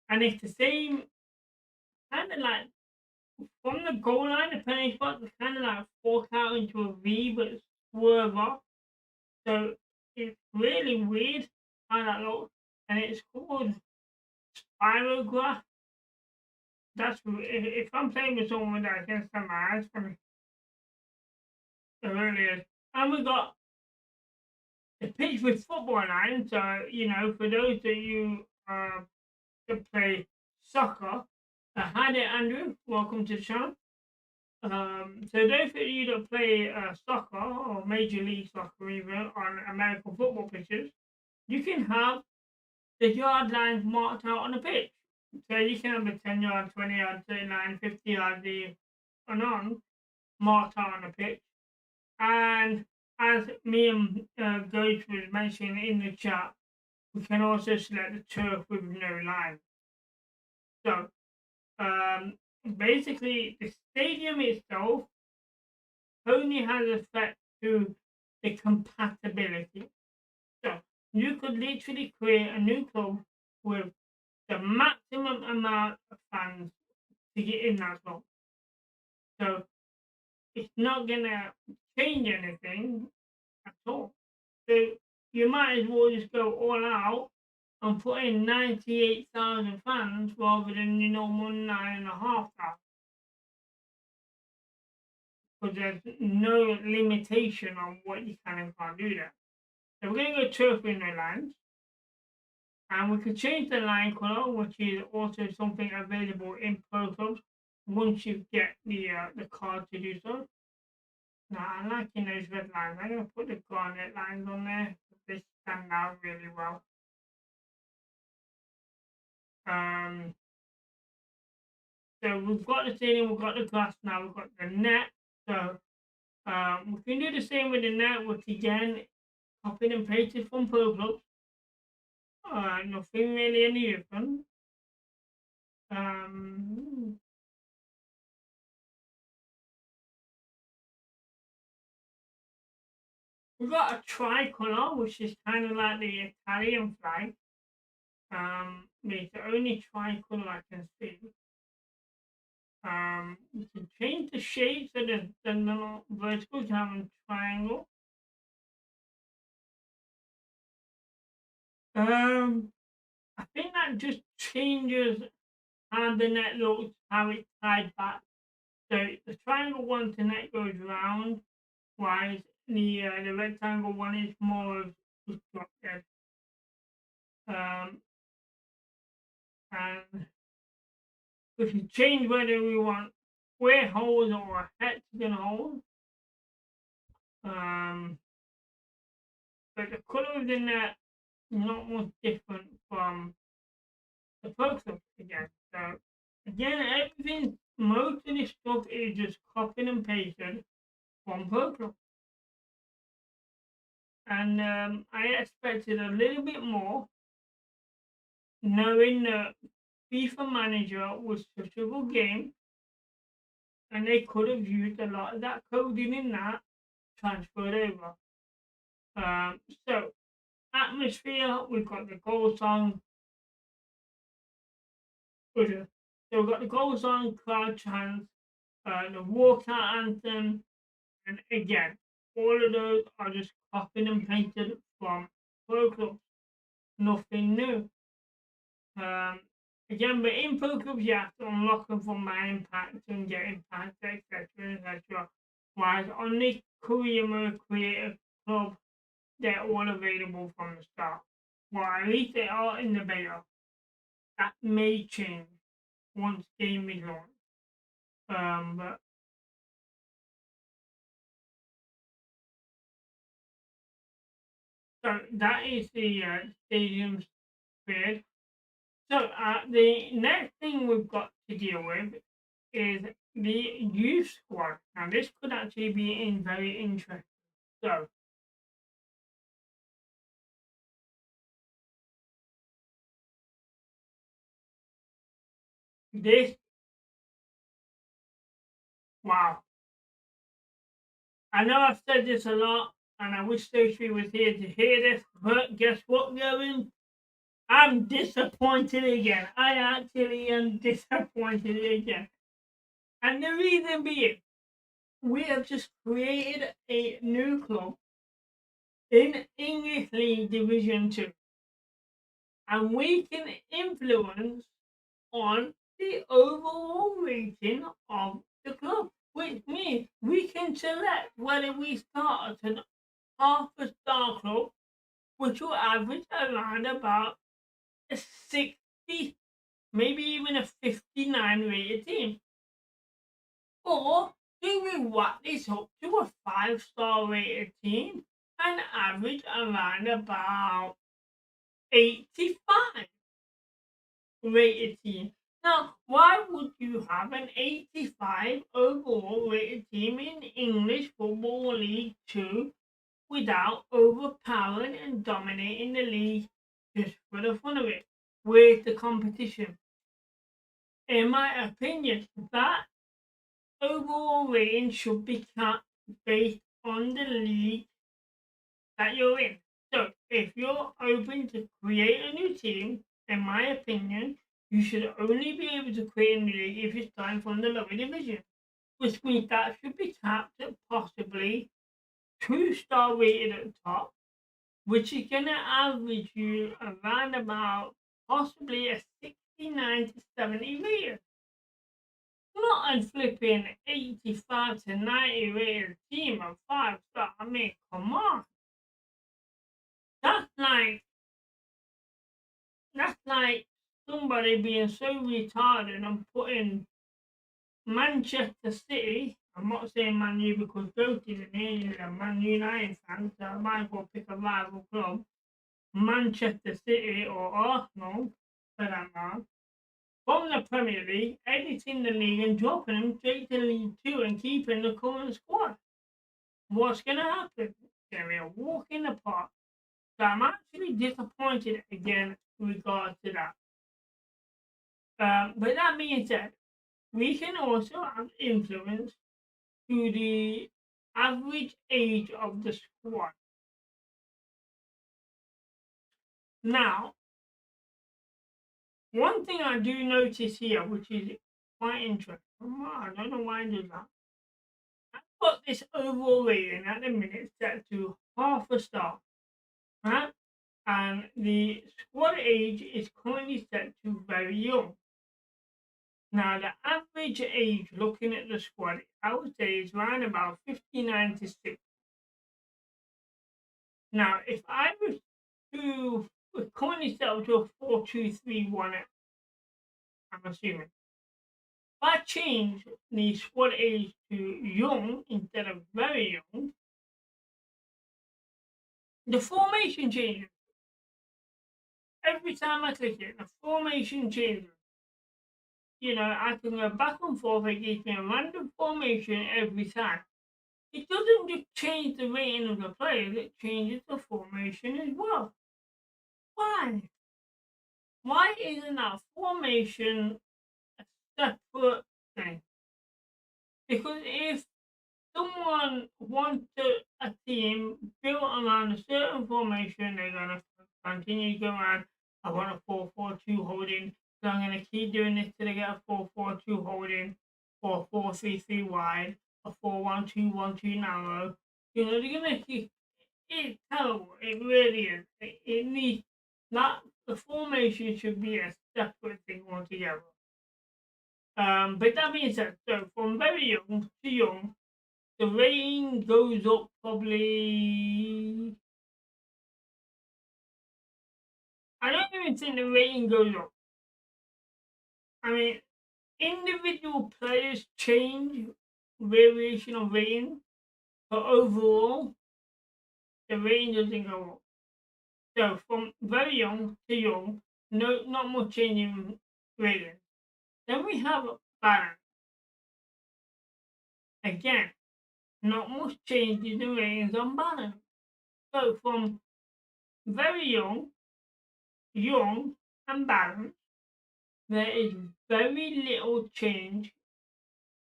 And it's the same kind of like from the goal line, the penalty spot, it's kind of like fork out into a V but swerve off. So it's really weird how that looks. And it's called spirograph. That's if I'm playing with someone that can stand my eyes for me. It really is. And we got the pitch with football lines. So, for those that you that play soccer, hi there, Andrew. Welcome to the channel. So those of you that play soccer or Major League Soccer even on American football pitches, you can have the yard lines marked out on the pitch. So you can have the 10 yard, 20 yard, 39, 50 yard, and on marked out on the pitch. And as me and Gage was mentioning in the chat, we can also select the turf with no line. So um, basically, the stadium itself only has effect to the compatibility. So you could literally create a new club with the maximum amount of fans to get in that club. So it's not gonna change anything at all. So you might as well just go all out and put in 98,000 fans rather than your normal 9,500. Because there's no limitation on what you can and can't do there. So we're going to go turf in the lines. And we can change the line color, which is also something available in Pro Clubs once you get the card to do so. Now I'm liking those red lines. I'm going to put the garnet lines on there. They stand out really well. Um, so we've got the stadium, we've got the grass now, we've got the net. So we can do the same with the net, which again, copied and pasted from Pro Clubs. Nothing really any different. We've got a tricolor, which is kind of like the Italian flag. It's the only tricolor I can see. We can change the shape so that they're not vertical, to have a triangle. I think that just changes how the net looks, how it's tied back. So the triangle one, the net goes round, whereas the rectangle one is more of just drop dead. And we can change whether we want square holes or a hexagon hole. But the color of the net is not much different from the photo again. So again, everything, most of this stuff is just copied and pasted from Photoshop. And I expected a little bit more, knowing that FIFA Manager was such a good game, and they could have used a lot of that coding in that transferred over. So atmosphere, we've got the goal song. So we've got the goal song, crowd chants, the walkout anthem, and again, all of those are just copied and pasted from Pro Clubs. Nothing new. Again, but in Pro Clubs, you have to unlock them from my impact and get impact, etc., etc. Whereas on this Career Mode Creative Club, they're all available from the start. Well, at least they are in the beta. That may change once game is on. But so that is the stadium spread. So the next thing we've got to deal with is the youth squad. Now this could actually be very interesting. So this, wow. I know I've said this a lot, and I wish Sophie was here to hear this, but guess what, Gavin? I'm disappointed again. I actually am disappointed again. And the reason being, we have just created a new club in English League Division 2. And we can influence on the overall rating of the club, which means we can select whether we start at an half a star club, which will average around about a 60, maybe even a 59 rated team. Or Do we whack this up to a 5-star rated team and average around about 85 rated team? Now, why would you have an 85 overall rated team in English Football League 2 without overpowering and dominating the league just for the fun of it? Where's the competition? In my opinion, that overall rating should be capped based on the league that you're in. So, if you're open to create a new team, in my opinion, you should only be able to create a new league if it's starting from the lower division, which means that should be capped at possibly 2-star rated at the top, which is going to average you around about possibly a 69 to 70 rating. Not a flipping 85 to 90 rated team of 5-star. I mean, come on. That's like that's like somebody being so retarded and putting Manchester City. I'm not saying Man U because Goatie's an alien and Man United fan, so I might as well pick a rival club. Manchester City or Arsenal, for that matter, from the Premier League, editing the league and dropping them straight to League Two and keeping the current squad. What's going to happen? It's going to be a walk in the park. So I'm actually disappointed again in regards to that. But that being said, we can also have influence to the average age of the squad. Now, one thing I do notice here, which is quite interesting, I don't know why I do that. I've got this overall rating at the minute set to half a star, right? And the squad age is currently set to very young. Now, the average age looking at the squad, I would say, is around about 59 to 60. Now, if I was to currently set up to a 4-2-3-1, I'm assuming. If I change the squad age to young instead of very young, the formation changes. Every time I click it, the formation changes. I can go back and forth. It gives me a random formation every time. It doesn't just change the rating of the players, it changes the formation as well. Why? Why isn't that formation a separate thing? Because if someone wants a team built around a certain formation, they're going to continue to go around. I want a 4-4-2 holding, so I'm going to keep doing this till I get a 4-4-2 holding, or 4-3-3 wide, a 4-1-2-1-2 narrow. They're going to keep. It's terrible. It really is. It needs not the formation should be a separate thing altogether. But that being said, so from very young to young, the rating goes up probably. I don't even think the rating goes up. I mean, individual players change variation of rating, but overall, the rating doesn't go up. So from very young to young, no, not much change in rating. Then we have balance. Again, not much change in the ratings on balance. So from very young and balanced, there is very little change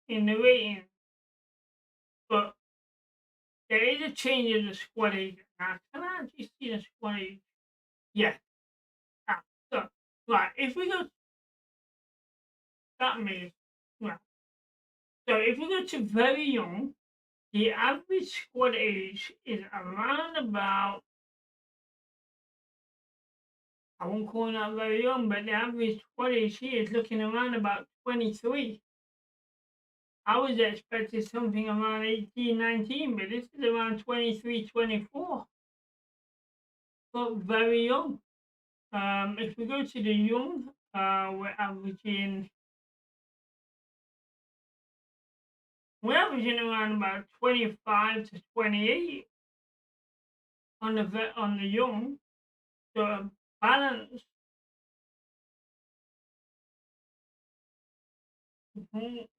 in the ratings. But there is a change in the squad age. Now, can I actually see the squad age? Yeah. Ah, so, right, if we go, that means, right. So if we go to very young, the average squad age is around about, I won't call that very young, but the average squad age here is looking around about 23. I was expecting something around 18, 19, but this is around 23, 24. But very young. If we go to the young, we're averaging We're averaging around about 25 to 28 on the young. So balance.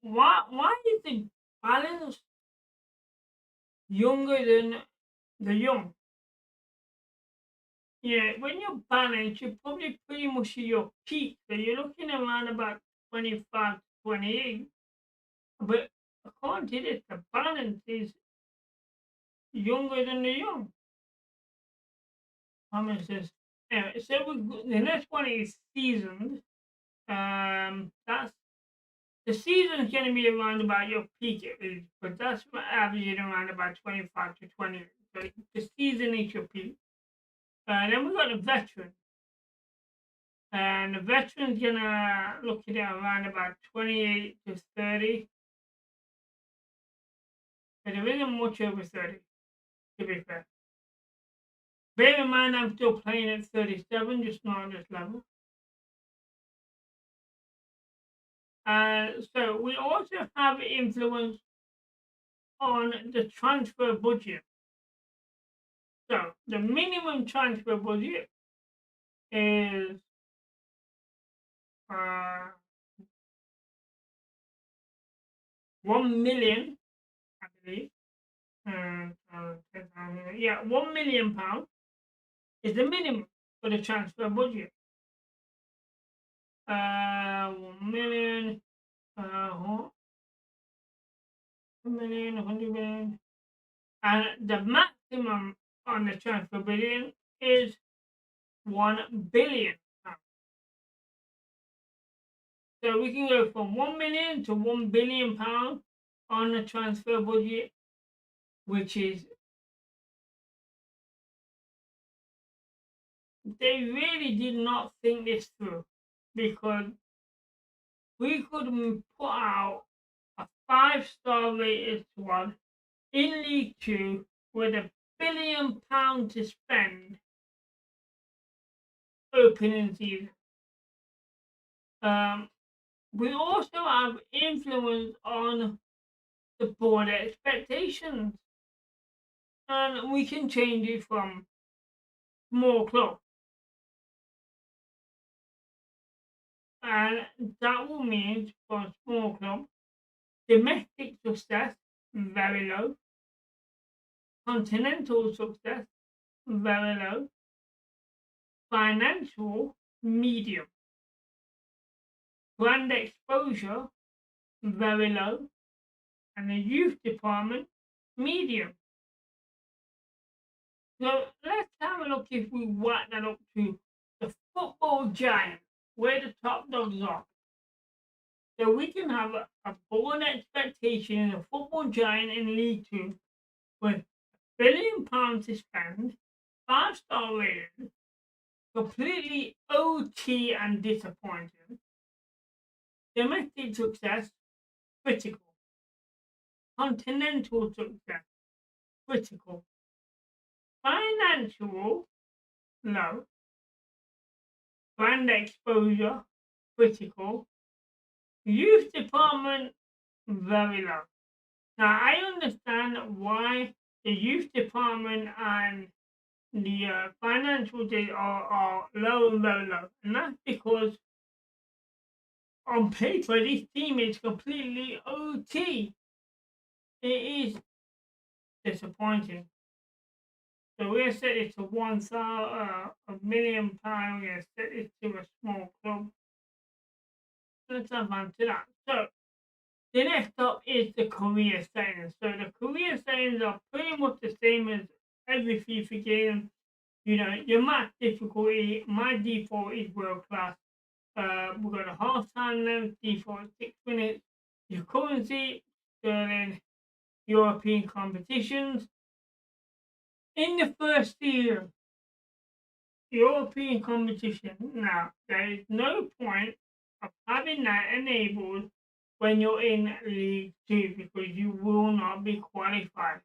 Why is the balance younger than the young? Yeah, when you're balanced, you're probably pretty much at your peak. So you're looking around about 25 to 28. But according to this, the balance is younger than the young. How much is so the next one is seasoned. That's the season's going to be around about your peak age, but that's averaging around about 25 to 20. So the season is your peak. Then we got the veteran. And the veteran's gonna look at around about 28 to 30. But there isn't much over 30, to be fair. Bear in mind, I'm still playing at 37, just not on this level. So we also have influence on the transfer budget. So the minimum transfer budget is uh, 1 million, I believe. Yeah, £1 million is the minimum for the transfer budget. 1 million, 1 million, 100 million, and the maximum on the transfer billion is £1 billion. So we can go from 1 million to £1 billion on the transfer budget, which is they really did not think this through because we could put out a 5-star rated squad in League Two with £1 billion to spend opening season. We also have influence on the board expectations, and we can change it from small club, and that will mean for small club domestic success very low, continental success very low, financial medium, brand exposure very low, and the youth department medium. So let's have a look if we whack that up to the football giant, where the top dogs are. So we can have a bold expectation in a football giant in League Two with £1 billion to spend, 5-star rated, completely OT and disappointing, domestic success critical, continental success critical, financial low, brand exposure critical, youth department very low. Now I understand why the youth department and the financial data are low and very low, and that's because on paper this team is completely OT. It is disappointing. So we're set it to £1 million. We're set it to a small club. Let's have on to that. So the next up is the career settings. So the career settings are pretty much the same as every FIFA game. You know, your match difficulty, my default is world class. We've got a half time length, default 6 minutes. Your currency, sterling, European competitions. In the first season, European competition. Now, there is no point of having that enabled when you're in League Two because you will not be qualified.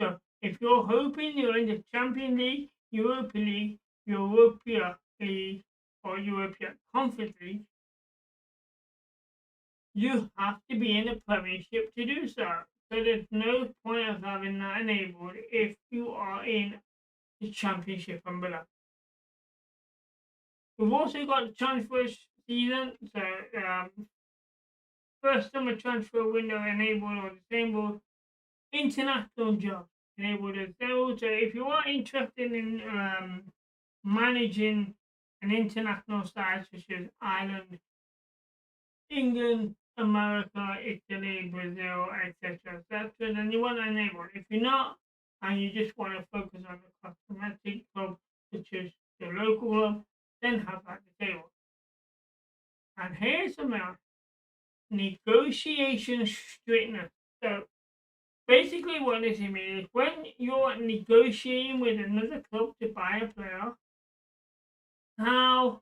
So, if you're hoping you're in the Champions League, Europa League, Europa League, or European Conference League, you have to be in the Premiership to do so. So there's no point of having that enabled if you are in the championship and below. We've also got the transfer season. So first summer transfer window enabled or disabled. International jobs enabled as well. So if you are interested in managing an international side such as Ireland, England, America, Italy, Brazil, etc., etc., then you want to enable. If you're not, and you just want to focus on the cosmetic club, such as the local club, then have that disabled. And here's the matter: negotiation strictness. So basically, what this means is when you're negotiating with another club to buy a player, how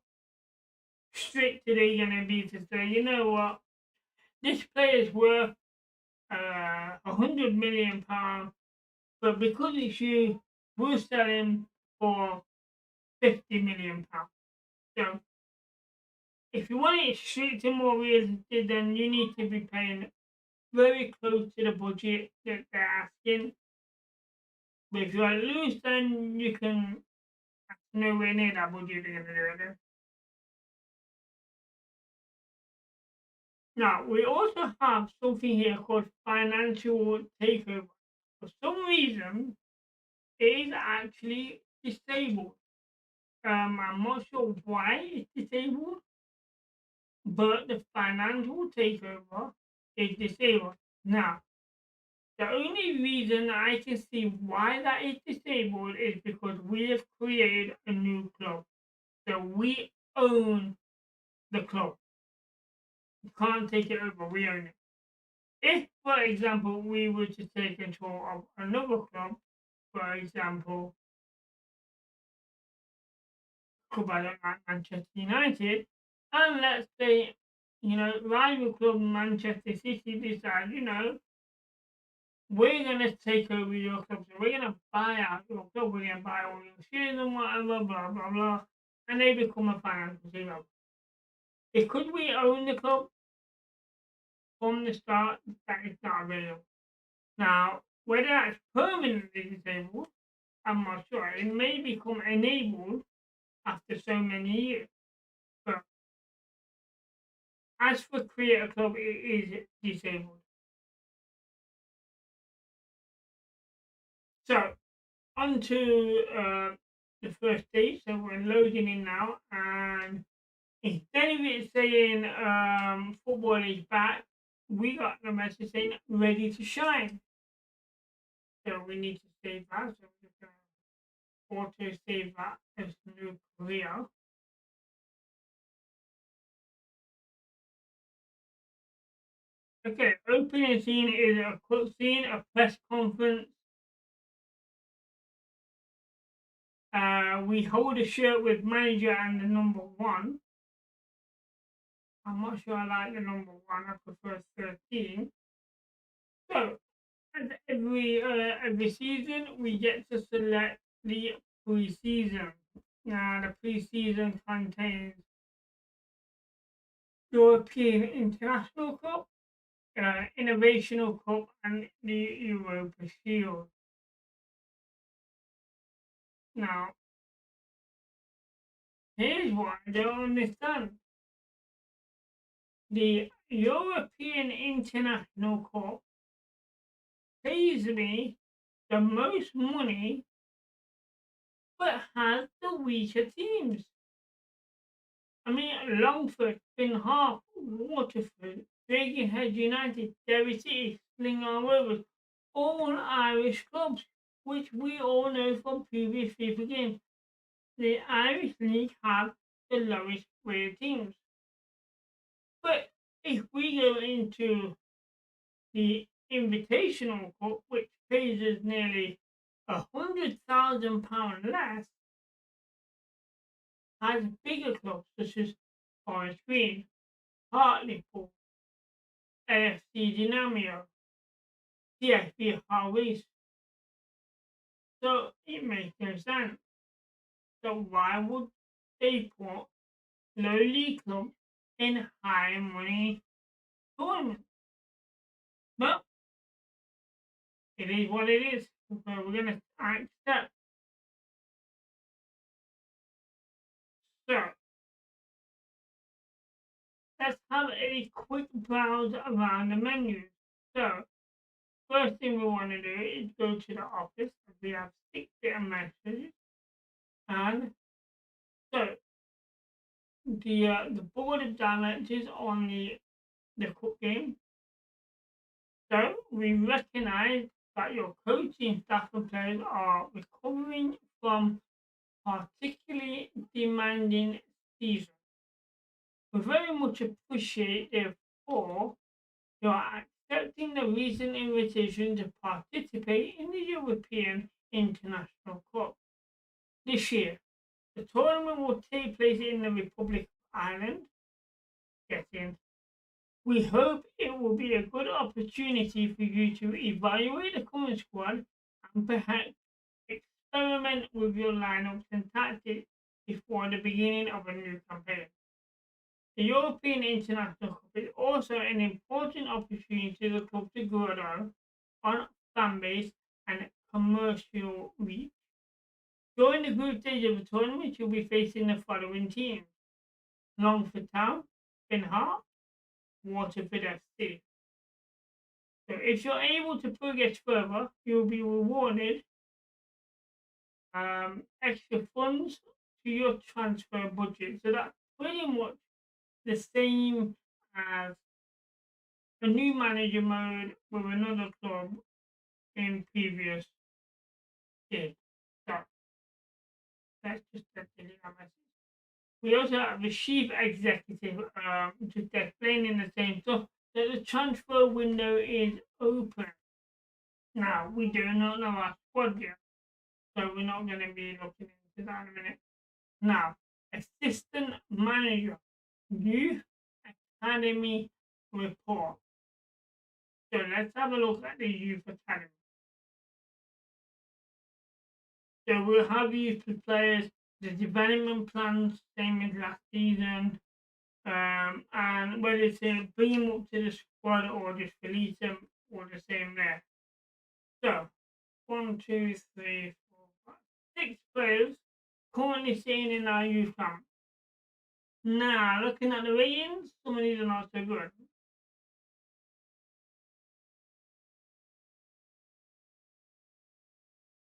strict are they going to be to say, you know what, this player's worth £100 million, but because it's you, we'll sell him for £50 million. So if you want it strict and more realistic, then you need to be paying very close to the budget that they're asking. But if you're loose, then you can nowhere near that budget they're gonna do it. Now we also have something here called financial takeover. For some reason, it is actually disabled. I'm not sure why it's disabled, but the financial takeover is disabled. Now, the only reason I can see why that is disabled is because we have created a new club. So we own the club. You can't take it over, we own it. If, for example, we were to take control of another club, for example, club I don't like, Manchester United, and let's say, rival club Manchester City decide, we're gonna take over your club, so we're gonna buy out your club, we're gonna buy all your shares and whatever, blah blah blah, and they become a financial zero. Because we own the club from the start, that is not available. Now, whether that's permanently disabled, I'm not sure. It may become enabled after so many years. But as for create a club, it is disabled. So on to the first stage. So we're loading in now, and instead of it saying football is back, we got the message saying ready to shine. So we need to save that. So we're just going to auto save that as new career. Okay, opening scene is a quick scene, a press conference. We hold a shirt with manager and the number one. I'm not sure I like the number one. I prefer 13. So as every season, we get to select the pre-season. Now the pre-season contains European International Cup, Innovational Cup, and the Europa Shield. Now here's what I don't understand. The European International Cup pays me the most money but has the weaker teams. I mean, Longford, Finn Harp, Waterford, Dragonhead United, Derry City, Slinger Rovers, all Irish clubs, which we all know from previous FIFA games. The Irish League have the lowest rated teams. But if we go into the Invitational Cup, which pays us nearly £100,000 less, has bigger clubs such as Forest Green, Hartlepool, AFC Dynamo, CFB Harleys. So it makes no sense. So why would they put low league clubs in high money tournaments? Well, It is what it is. So we're gonna accept. So let's have a quick browse around the menu. So first thing we want to do is go to the office. We have 6 messages, and so the board of directors on the cook game. So we recognise that your coaching staff and players are recovering from particularly demanding season. We very much appreciate, therefore, your accepting the recent invitation to participate in the European International Cup. This year, the tournament will take place in the Republic of Ireland. Get in. We hope it will be a good opportunity for you to evaluate the current squad and perhaps experiment with your lineups and tactics before the beginning of a new campaign. The European International Cup is also an important opportunity for the club to grow on fan base and commercial reach. During the group stage of the tournament, you'll be facing the following teams: Longford Town, Finn Hart, Waterford FC. So if you're able to progress further, you'll be rewarded extra funds to your transfer budget. So that's pretty much the same as a new manager mode with another club in previous years. So let's just delete that message. We also have the chief executive just explaining the same stuff. So the transfer window is open. Now we do not know our squad yet, so we're not going to be looking into that in a minute. Now, assistant manager, youth academy report. So let's have a look at the youth academy. So we'll have youth players, the development plans, same as last season, and whether it's bring them up to the squad or just release them, or the same there. So 1, 2, 3, 4, 5, 6 players currently staying in our youth camp. Now, looking at the ratings, some of these are not so good.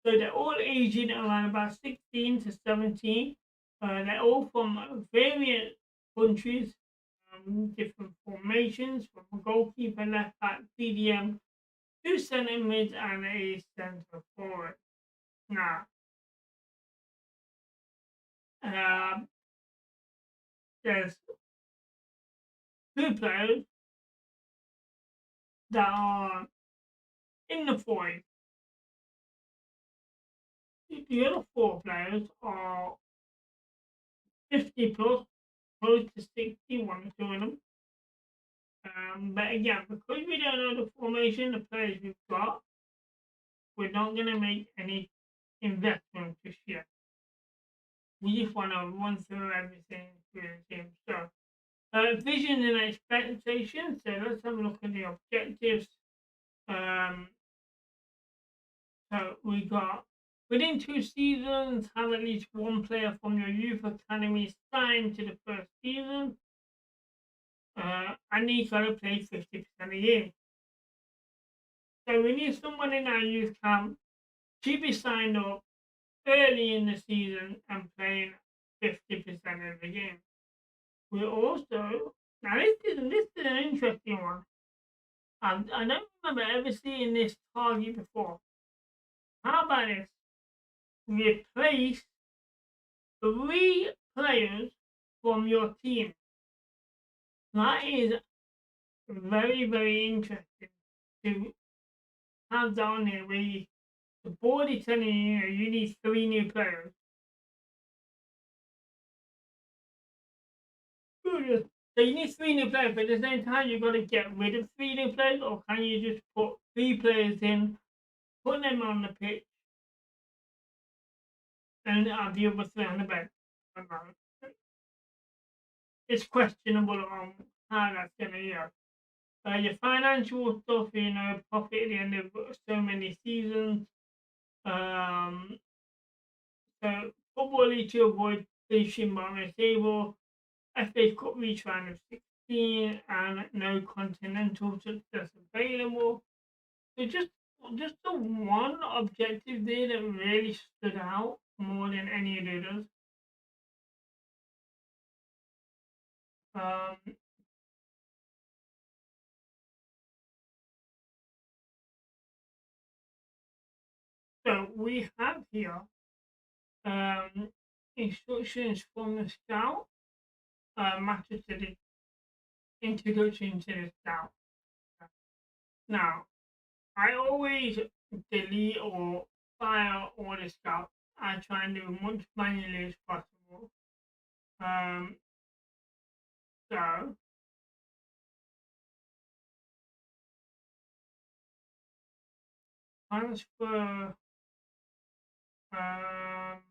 So they're all aging around about 16 to 17. They're all from various countries, different formations, from a goalkeeper, left back, CDM, 2 centre mids, and a centre forward. Now, there's 2 players that are in the void. The other 4 players are 50 plus, close to 60, 1 or 2 of them. But again, because we don't know the formation, the players we've got, we're not going to make any investment just yet. We just want to run through everything through the team. So, vision and expectations. So let's have a look at the objectives. So we got within 2 seasons, have at least 1 player from your youth academy signed to the first season. And he's got to play 50% a year. So we need someone in our youth camp to be signed up early in the season and playing 50% of the game. We also, now this is an interesting one. I don't remember ever seeing this target before. How about this? Replace 3 players from your team. That is very, very interesting to have down here where the board is telling you, you need 3 new players. So you need 3 new players, but at the same time you've got to get rid of 3 new players, or can you just put 3 players in, put them on the pitch, and the other 3 on the bench? It's questionable on how that's going to go. Your financial stuff, profit at the end of so many seasons. Um, so football league to avoid finishing bottom of the table. FA Cup reach round of 16 and no continental success available. So just the one objective there that really stood out more than any of the others. Um, so we have here um, instructions from the scout matter to the introduction to the scout. Now, I always delete or file all the scout. I try and do as much manually as possible. Um, so transfer. Um,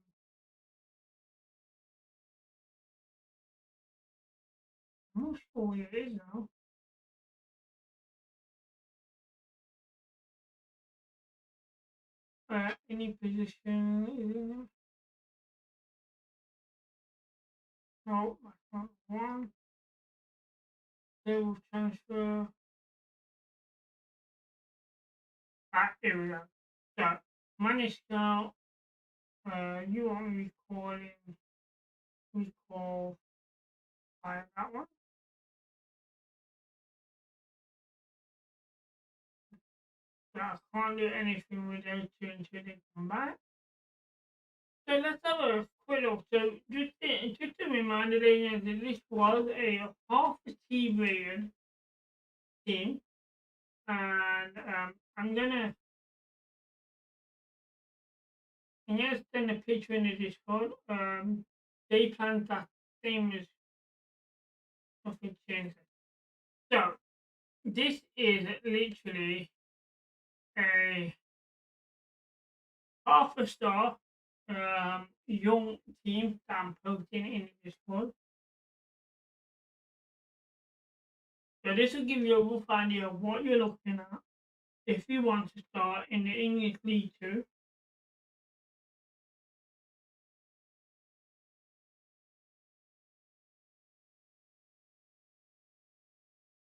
I'm not sure what it is now. Any position is in there? No, that's not one. Table transfer. Ah, here we go. So, manage scout. You want me recording? Recall file that one. So I can't do anything with those two until they come back. So let's have a quick look. So just a reminder, ladies and gentlemen, this was a half a T rated team, and I'm gonna send a picture in the Discord. They plan that same as nothing changed. So this is literally a half a star young team that I'm posting in the Discord. So this will give you a rough idea of what you're looking at if you want to start in the English League Two.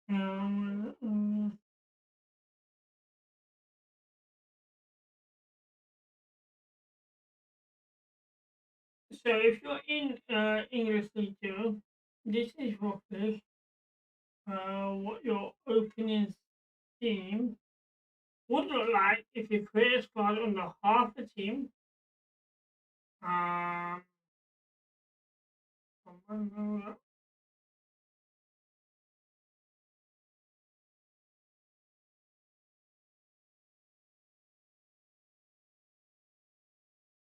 Um, um, so if you're in English League Two, this is roughly what your opening team would look like if you create a squad under half the team. Um,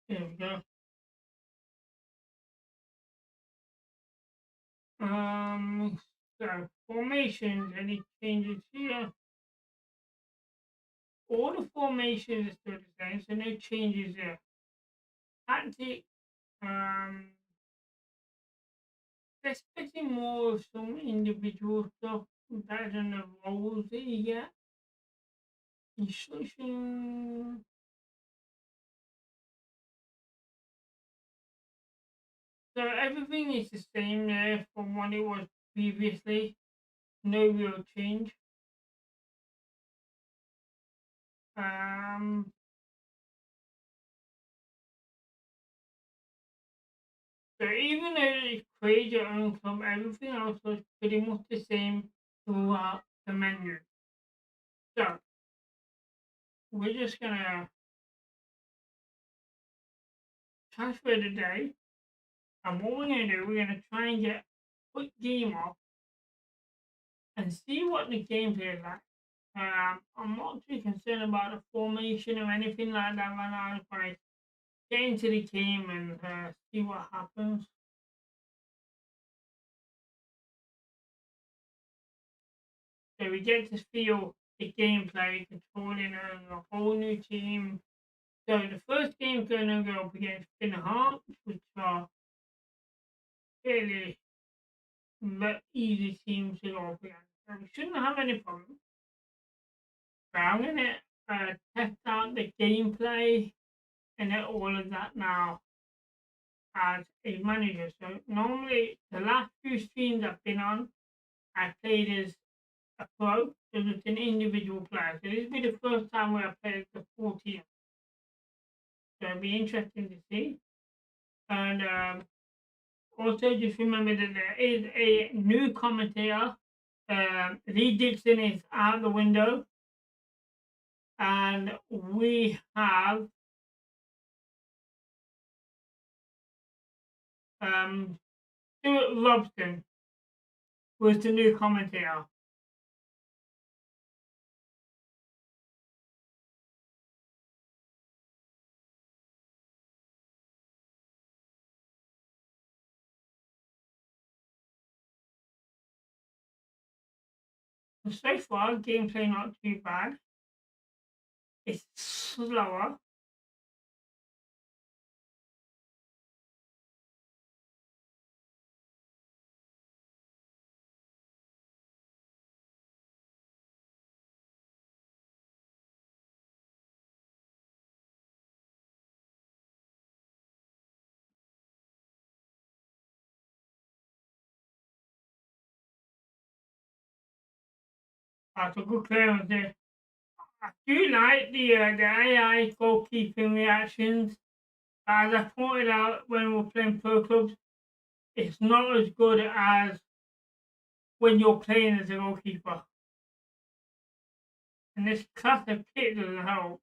there we go. So formations, any changes here? All the formations are still the same, so no changes there. Tactic, um, expecting more of some individual stuff better than the roles that you get. Instruction. So everything is the same there from what it was previously. No real change. Um, so even though you create your own club, everything else was pretty much the same throughout the menu. So we're just gonna transfer the day, and what we're gonna do, we're gonna try and get a quick game off and see what the gameplay is like. I'm not too concerned about the formation or anything like that right now. I just want to get into the game and see what happens. So we get to feel the gameplay, controlling a whole new team. So the first game's going to go up against Finnehan, which are fairly easy teams to go up against. So we shouldn't have any problem. So I'm gonna test out the gameplay and all of that now as a manager. So normally the last few streams I've been on, I played as a pro, so it's an individual player. So this will be the first time where I played as the full team. So it'll be interesting to see. And also just remember that there is a new commentator. Lee Dixon is out the window. And we have Stuart Robson, who is the new commentator. So far, gameplay not too bad. It's slower. That's a good clearance there. I do like the AI goalkeeping reactions. As I pointed out when we were playing pro clubs, it's not as good as when you're playing as a goalkeeper. And this class of kit doesn't help.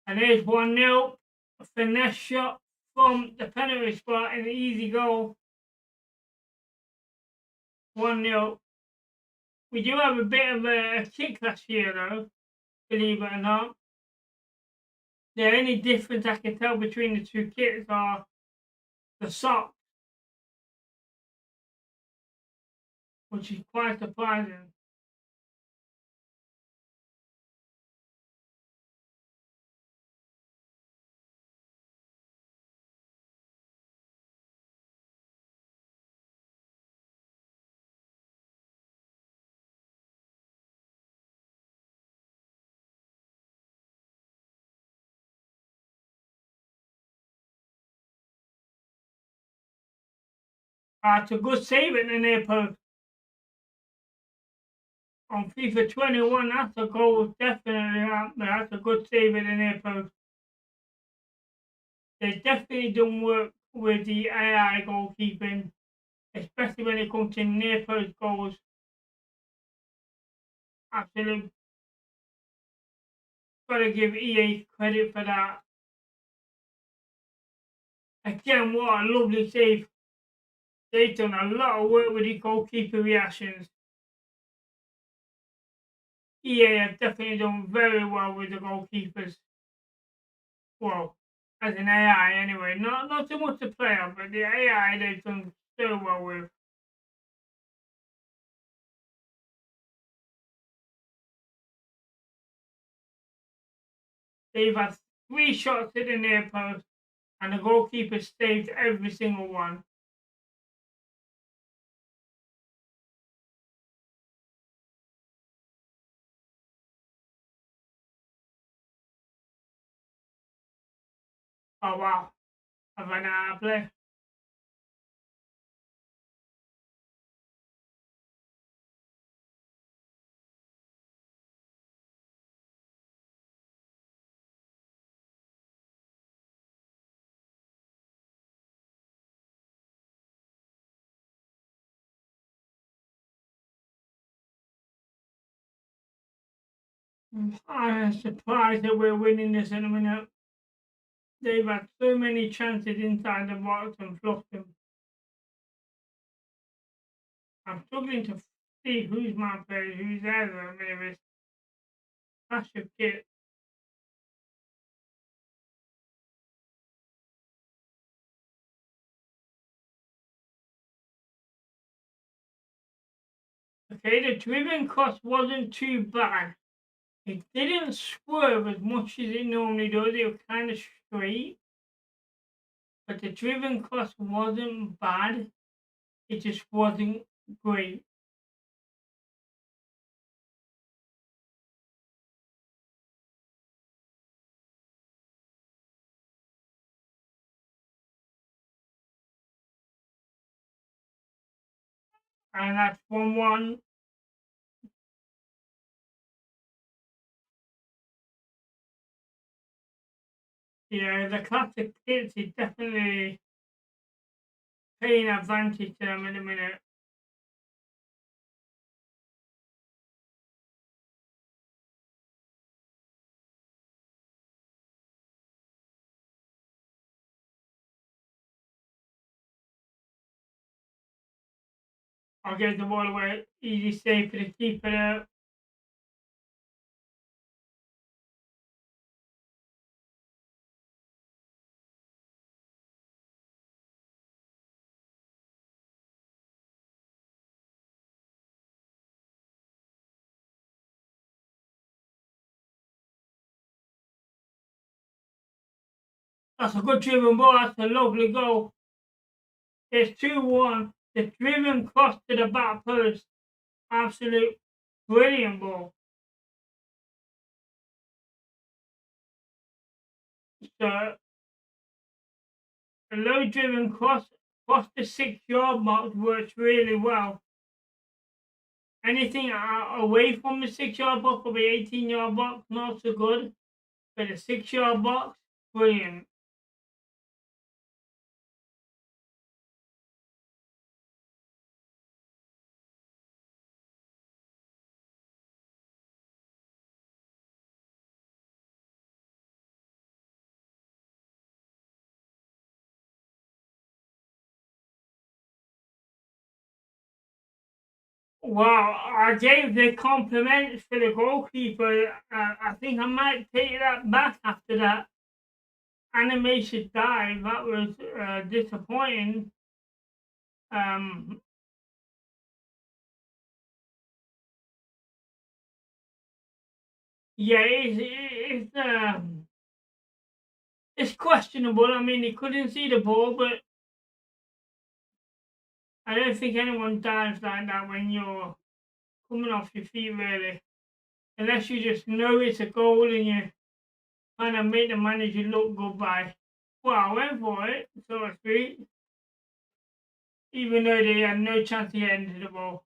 And there's 1-0. A finesse shot from the penalty spot and an easy goal. 1-0. We do have a bit of a kit clash here though, believe it or not. The only difference I can tell between the two kits are the socks, which is quite surprising. It's a good save at the near post. On FIFA 21, that's a goal definitely out there. That's a good save at the near post. They definitely done work with the AI goalkeeping, especially when it comes to near post goals. Absolutely, gotta give EA credit for that. Again, what a lovely save. They've done a lot of work with the goalkeeper reactions. EA have definitely done very well with the goalkeepers. Well, as an AI anyway. Not so much the player, but the AI they've done so well with. They've had 3 shots at the near post, and the goalkeeper saved every single one. Oh wow, I've run out of play. I'm surprised that we're winning this in a minute. They've had so many chances inside the box and fluffed them. I'm struggling to see who's my player, who's theirs. I mean, it's clash of kit. Okay, the driven cross wasn't too bad. It didn't swerve as much as it normally does. It was kind of straight, but the driven cross wasn't bad. it just wasn't great. And that's 1-1. Yeah, the classic kits is definitely paying advantage to them in a minute. I'll get the ball away. Easy save for the keeper there. That's a good driven ball. That's a lovely goal. It's 2-1. The driven cross to the back post. Absolute brilliant ball. So a low driven cross the 6 yard mark works really well. Anything away from the 6 yard box or the 18 yard box, not so good. But the 6 yard box, brilliant. Wow, I gave the compliments for the goalkeeper. I think I might take that back after that animation dive. That was disappointing. Um, yeah, it's questionable. I mean, he couldn't see the ball, but I don't think anyone dives like that when you're coming off your feet, really. Unless you just know it's a goal and you kind of make the manager look good by, well, I went for it, so to speak, even though they had no chance to get into the ball.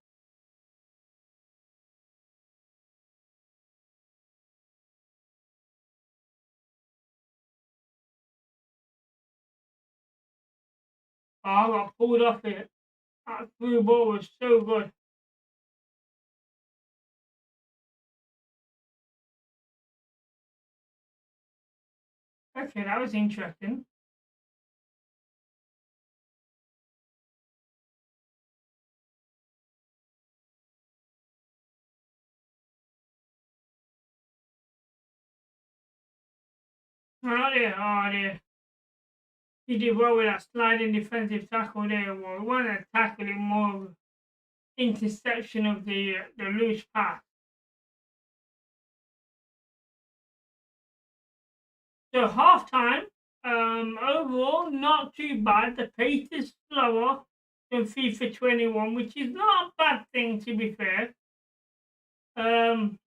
Oh, I got pulled off it. That through ball was so good. Okay, that was interesting. Oh, dear, oh, dear. He did well with that sliding defensive tackle there. Well, it wasn't a tackle, it more interception of the loose pass. So half time, overall, not too bad. The pace is slower than FIFA 21, which is not a bad thing to be fair. Um,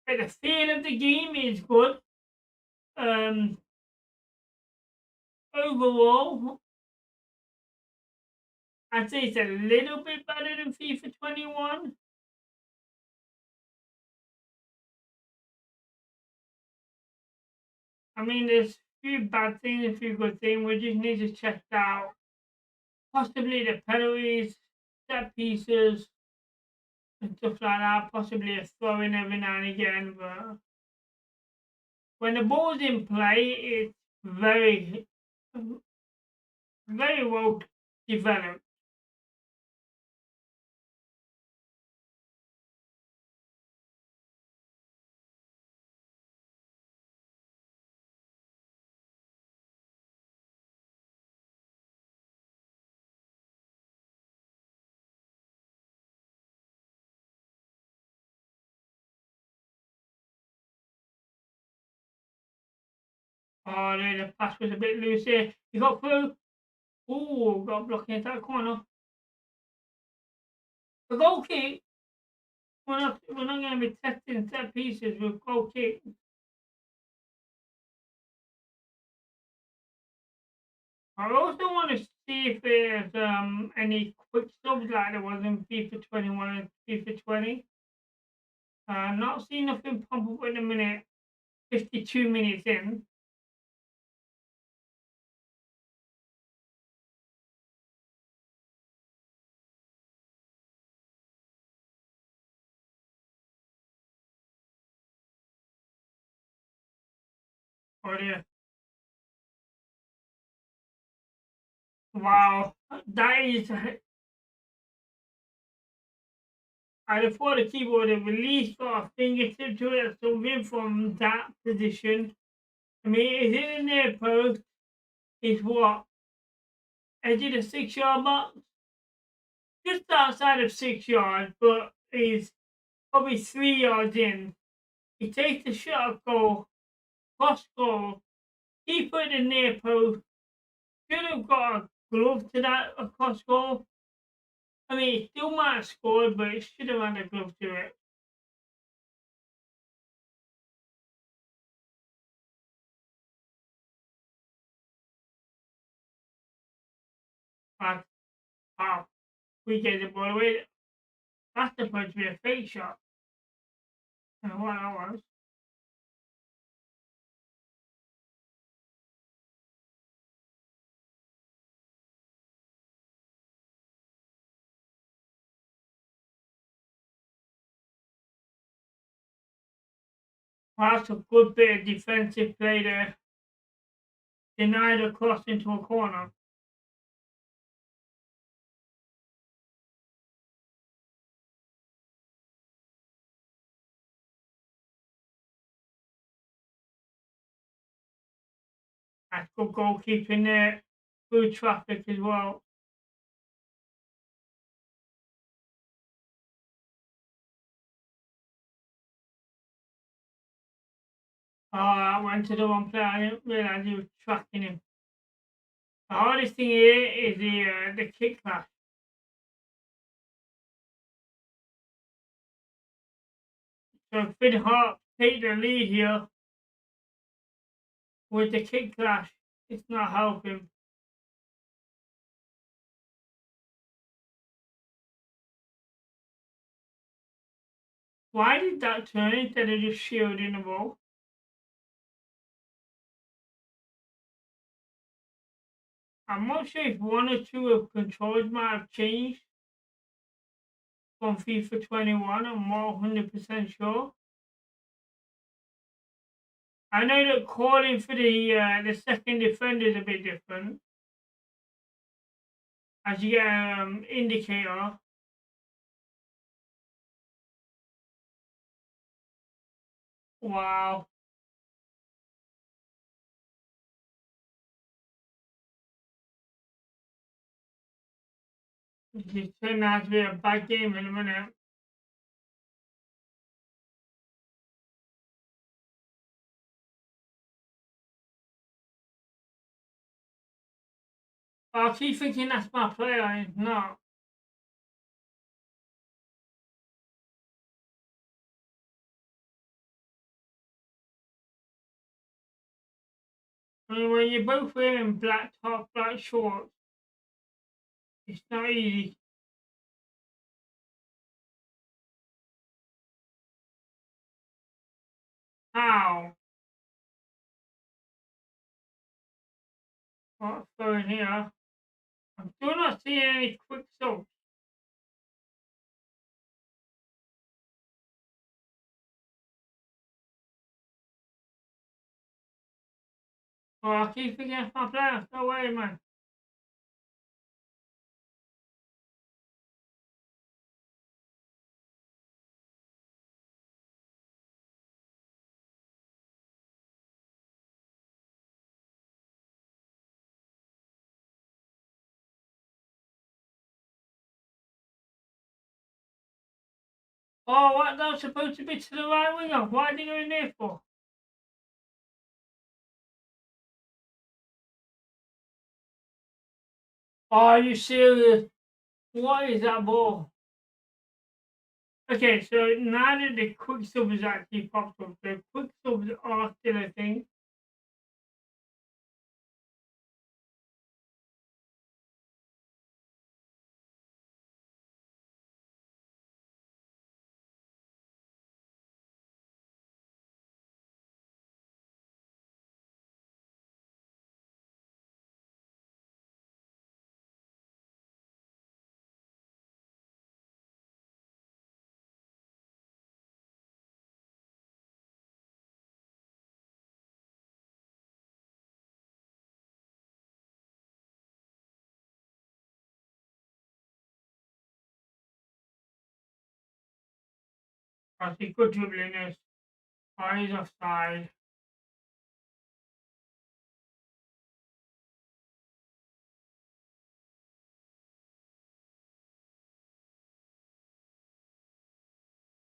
but the feel of the game is good. Um, overall, I'd say it's a little bit better than FIFA 21. I mean, there's a few bad things, a few good things. We just need to check out possibly the penalties, set pieces, and stuff like that. Possibly a throw in every now and again. But when the ball's in play, it's very, very well developed. Oh, the pass was a bit loose here. He got through. Ooh, got blocking into that corner. The goal kick. We're not going to be testing set pieces with goal kick. I also want to see if there's any quick subs like there was in FIFA 21 and FIFA 20. Not seeing nothing pop up at the minute. 52 minutes in. Oh yeah. Wow. That is. I thought the keyboard had released got a fingertip to it, something from that position. I mean, is it in their post? Is what? Edge of the 6 yard box? Just outside of 6 yards, but is probably 3 yards in. He takes the shot goal, cross goal, keeper in the near post. Should have got a glove to that cross goal. I mean, it still might have scored, but it should have had a glove to it. But, wow, we get the ball away. That's supposed to be a fake shot. And what that was. That's a good bit of defensive play there. Denied a cross into a corner. That's good goalkeeping there. Through traffic as well. Oh, I went to the one player. I didn't realise he was tracking him. The hardest thing here is the kick clash. So Finn Hart take the lead here with the kick clash. It's not helping. Why did that turn instead of just shielding the ball? I'm not sure if one or two of controls might have changed from FIFA 21. I'm not 100% sure. I know that calling for the second defender is a bit different, as you get an indicator. Wow. This turned out to be a bad game in a minute. I keep thinking that's my player, and it's not. I mean, when you're both wearing black top, black shorts, it's not easy. How? What's going here? I'm still not seeing any quick subs. Oh, I keep thinking that's my player. Go away, man. Oh, what? That was supposed to be to the right winger. Why did you go in there for? Are you serious? What is that ball? Okay, so now that the quick sub is actually popped up, the quick subs are still a thing. I see good dribbling. Eyes offside.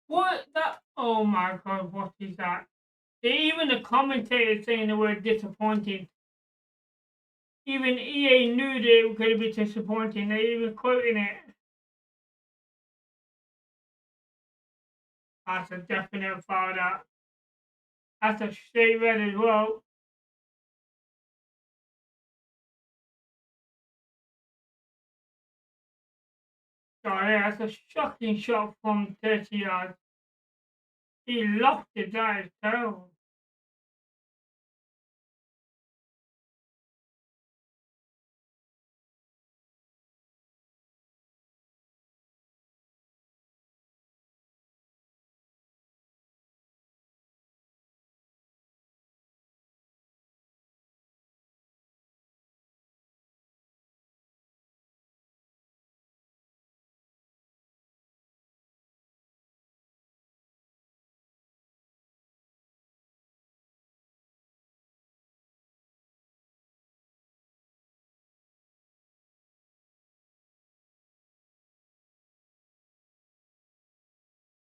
What that? Oh my god! What is that? Even the commentator saying the word disappointing. Even EA knew that it could be disappointing. They even quoting it. That's a definite foul. That's a straight red as well. Sorry, that's a shocking shot from 30 yards. He lost it. That is terrible.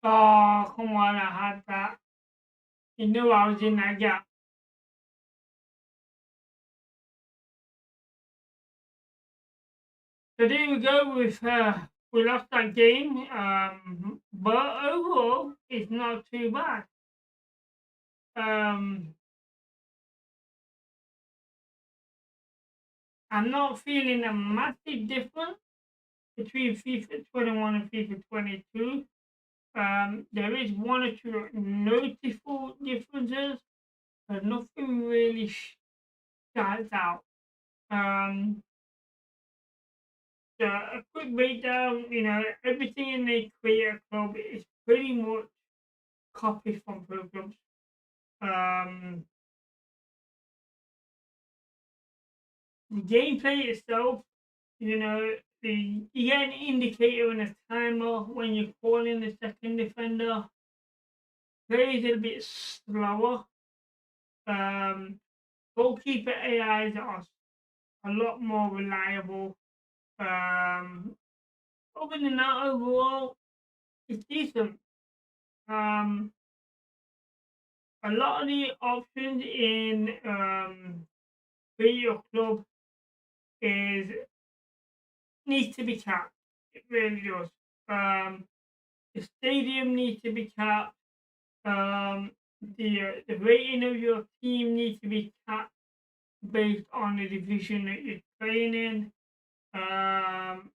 Oh, come on, I had that. He knew I was in that gap. So there we go with we lost that game, but overall it's not too bad. Um, I'm not feeling a massive difference between FIFA 21 and FIFA 22. There is one or two noticeable differences, but nothing really stands out. Um, so a quick breakdown, everything in the Creator Club is pretty much copied from Pro Clubs. Um, the gameplay itself, you get an indicator and a timer when you're calling the second defender. Play is a little bit slower. Um, Goalkeeper AIs are a lot more reliable. Um, Other than that, overall, it's decent. Um, a lot of the options in Video Club is needs to be capped. It really does. Um, the stadium needs to be capped. The rating of your team needs to be capped based on the division that you're playing in. Um,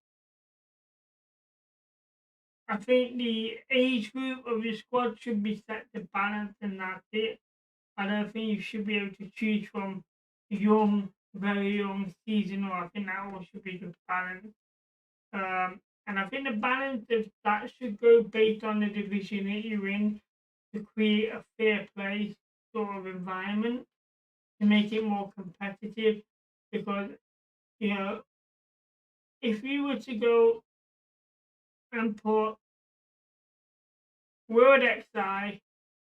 I think the age group of your squad should be set to balance, and that's it. I don't think you should be able to choose from young, very young, seasonal. I think that all should be just balanced. And I think the balance of that should go based on the division that you're in to create a fair play sort of environment to make it more competitive. Because, you know, if you were to go and put World XI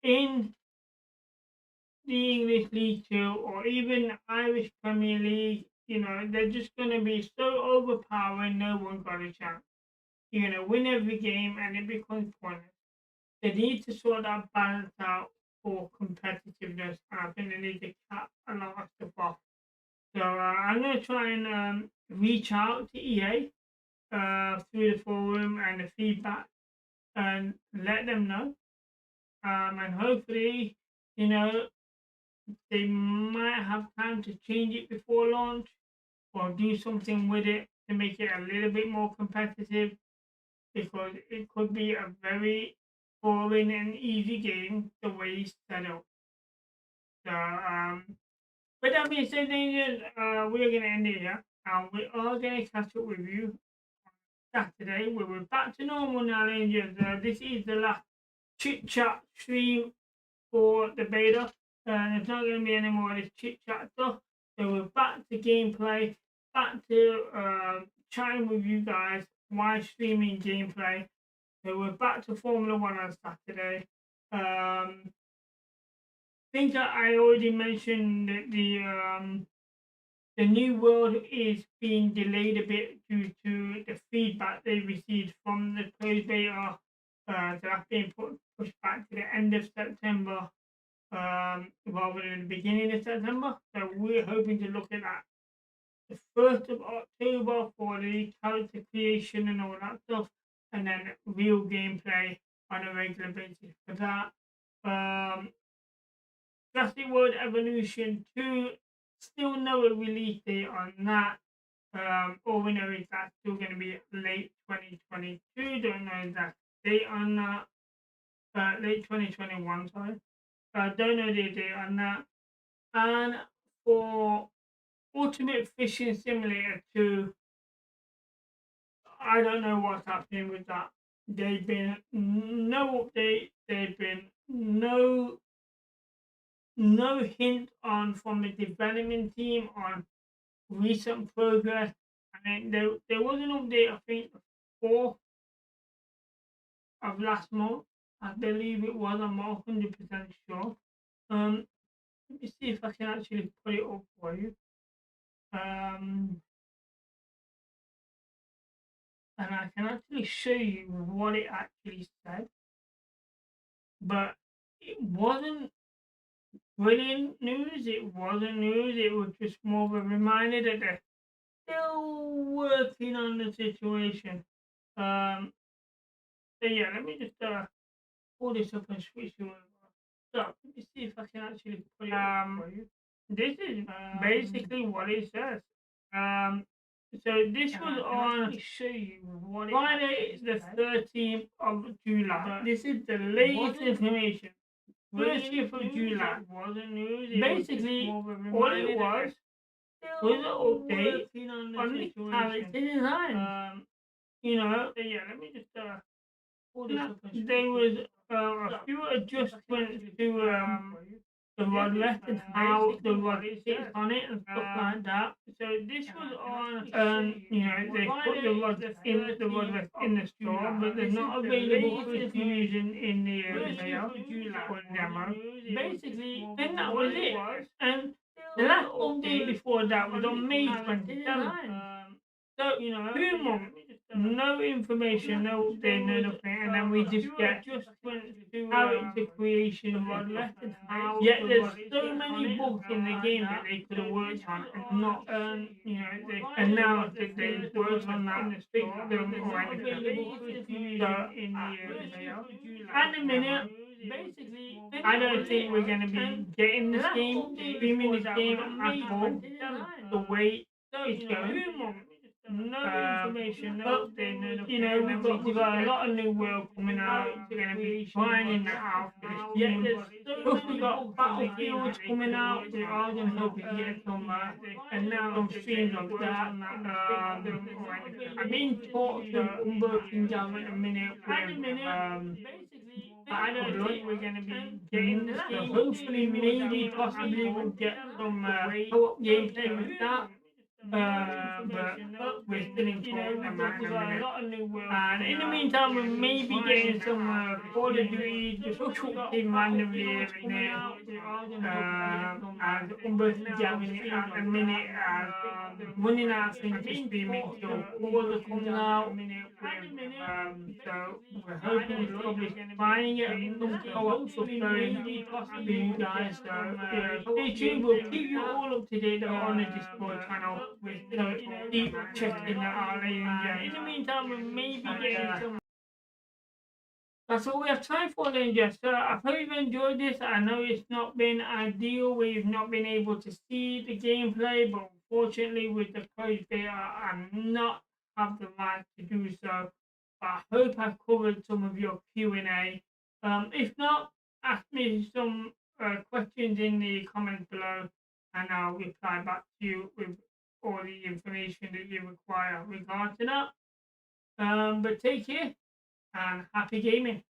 in the English League Two or even Irish Premier League, they're just going to be so overpowering, no one got a chance. You're going to win every game and it becomes pointless. They need to sort that balance out for competitiveness. And I think they need to cap a lot of stuff off So I'm going to try and reach out to EA through the forum and the feedback and let them know. And hopefully, you know, they might have time to change it before launch or do something with it to make it a little bit more competitive because it could be a very boring and easy game the way it's set up. So, with that being said, Angel, we're going to end it here. We are going to catch up with you Saturday. We're back to normal now, Angels. This is the last chit chat stream for the beta. There's not going to be any more of this chit chat stuff. So we're back to gameplay, back to chatting with you guys while streaming gameplay. So we're back to Formula One on Saturday. Think that I already mentioned that the new world is being delayed a bit due to the feedback they received from the closed beta. So that's being pushed back to the end of September rather than the beginning of September. So we're hoping to look at that the 1st of October for the character creation and all that stuff, and then real gameplay on a regular basis for that. Jurassic World Evolution 2, still no release date on that. All we know is that's still going to be late 2022. Don't know exact date on that. Late 2021, sorry. Don't know the date on that. And for Ultimate Fishing Simulator 2, I don't know what's happening with that. There've been no update. There've been no hint on from the development team on recent progress. I mean, there was an update, I think, the 4th of last month. I believe it was. I'm not 100% sure. Let me see if I can actually put it up for you. And I can actually show you what it actually said. But it wasn't brilliant news. It wasn't news. It was just more of a reminder that they're still working on the situation. So yeah, let me just pull this up and switch you over. So let me see if I can actually put it up for you. This is basically what it says. So this was on show you what Friday the 13th of July. This is the latest information. 30th of July. Wasn't news. Basically, all it was an update on the character design. You know, yeah, let me just there was a few adjustments to the rod rest and how the rod sits on it and stuff like that. So this was on, you know, they put the rod rest in the store, but they're not available for fusion in the beta or demo. Basically, then that was it. And the last update before that was on May 27th. So, you know, 2 months, no information, no update, no nothing, and then we just get character creation rod left and how. Yet there's so many bugs in the game that they could have worked on and not, you know, they announced that they worked on that and fixed them or anything. So, at the minute, basically, I don't think we're going to be getting this game, streaming this game at all. The way it's going. No information, no update, no nothing. You know, we've got a lot of new world coming out. We're going to be grinding that out for this game. Plus, we've got Battlefields coming out. We are going to hope we get some and now some streams of that. I've been talking to unworking down at the minute with I don't think we're going to be getting this game. Hopefully, maybe, possibly, we'll get some co-op gameplay with that. but we're still in talk about it in a minute. And in the meantime, we may be getting some Call of Duty just cooking randomly here and there. And Umber's jamming it at the minute, running out things to streaming till quarter comes out. So we're hoping to publish finally get some co-op stuff going for you guys. So stay tuned. We'll keep you all up to date on the Discord channel. So keep checking that out, ladies and gentlemen. In the meantime, we may be getting some. That's all we have time for then, Jess. So I hope you've enjoyed this. I know it's not been ideal where you've not been able to see the gameplay, but unfortunately with the closed beta, I'm not have the right to do so. But I hope I've covered some of your Q&A. If not, ask me some questions in the comments below and I'll reply back to you with all the information that you require regarding that. But take care and happy gaming.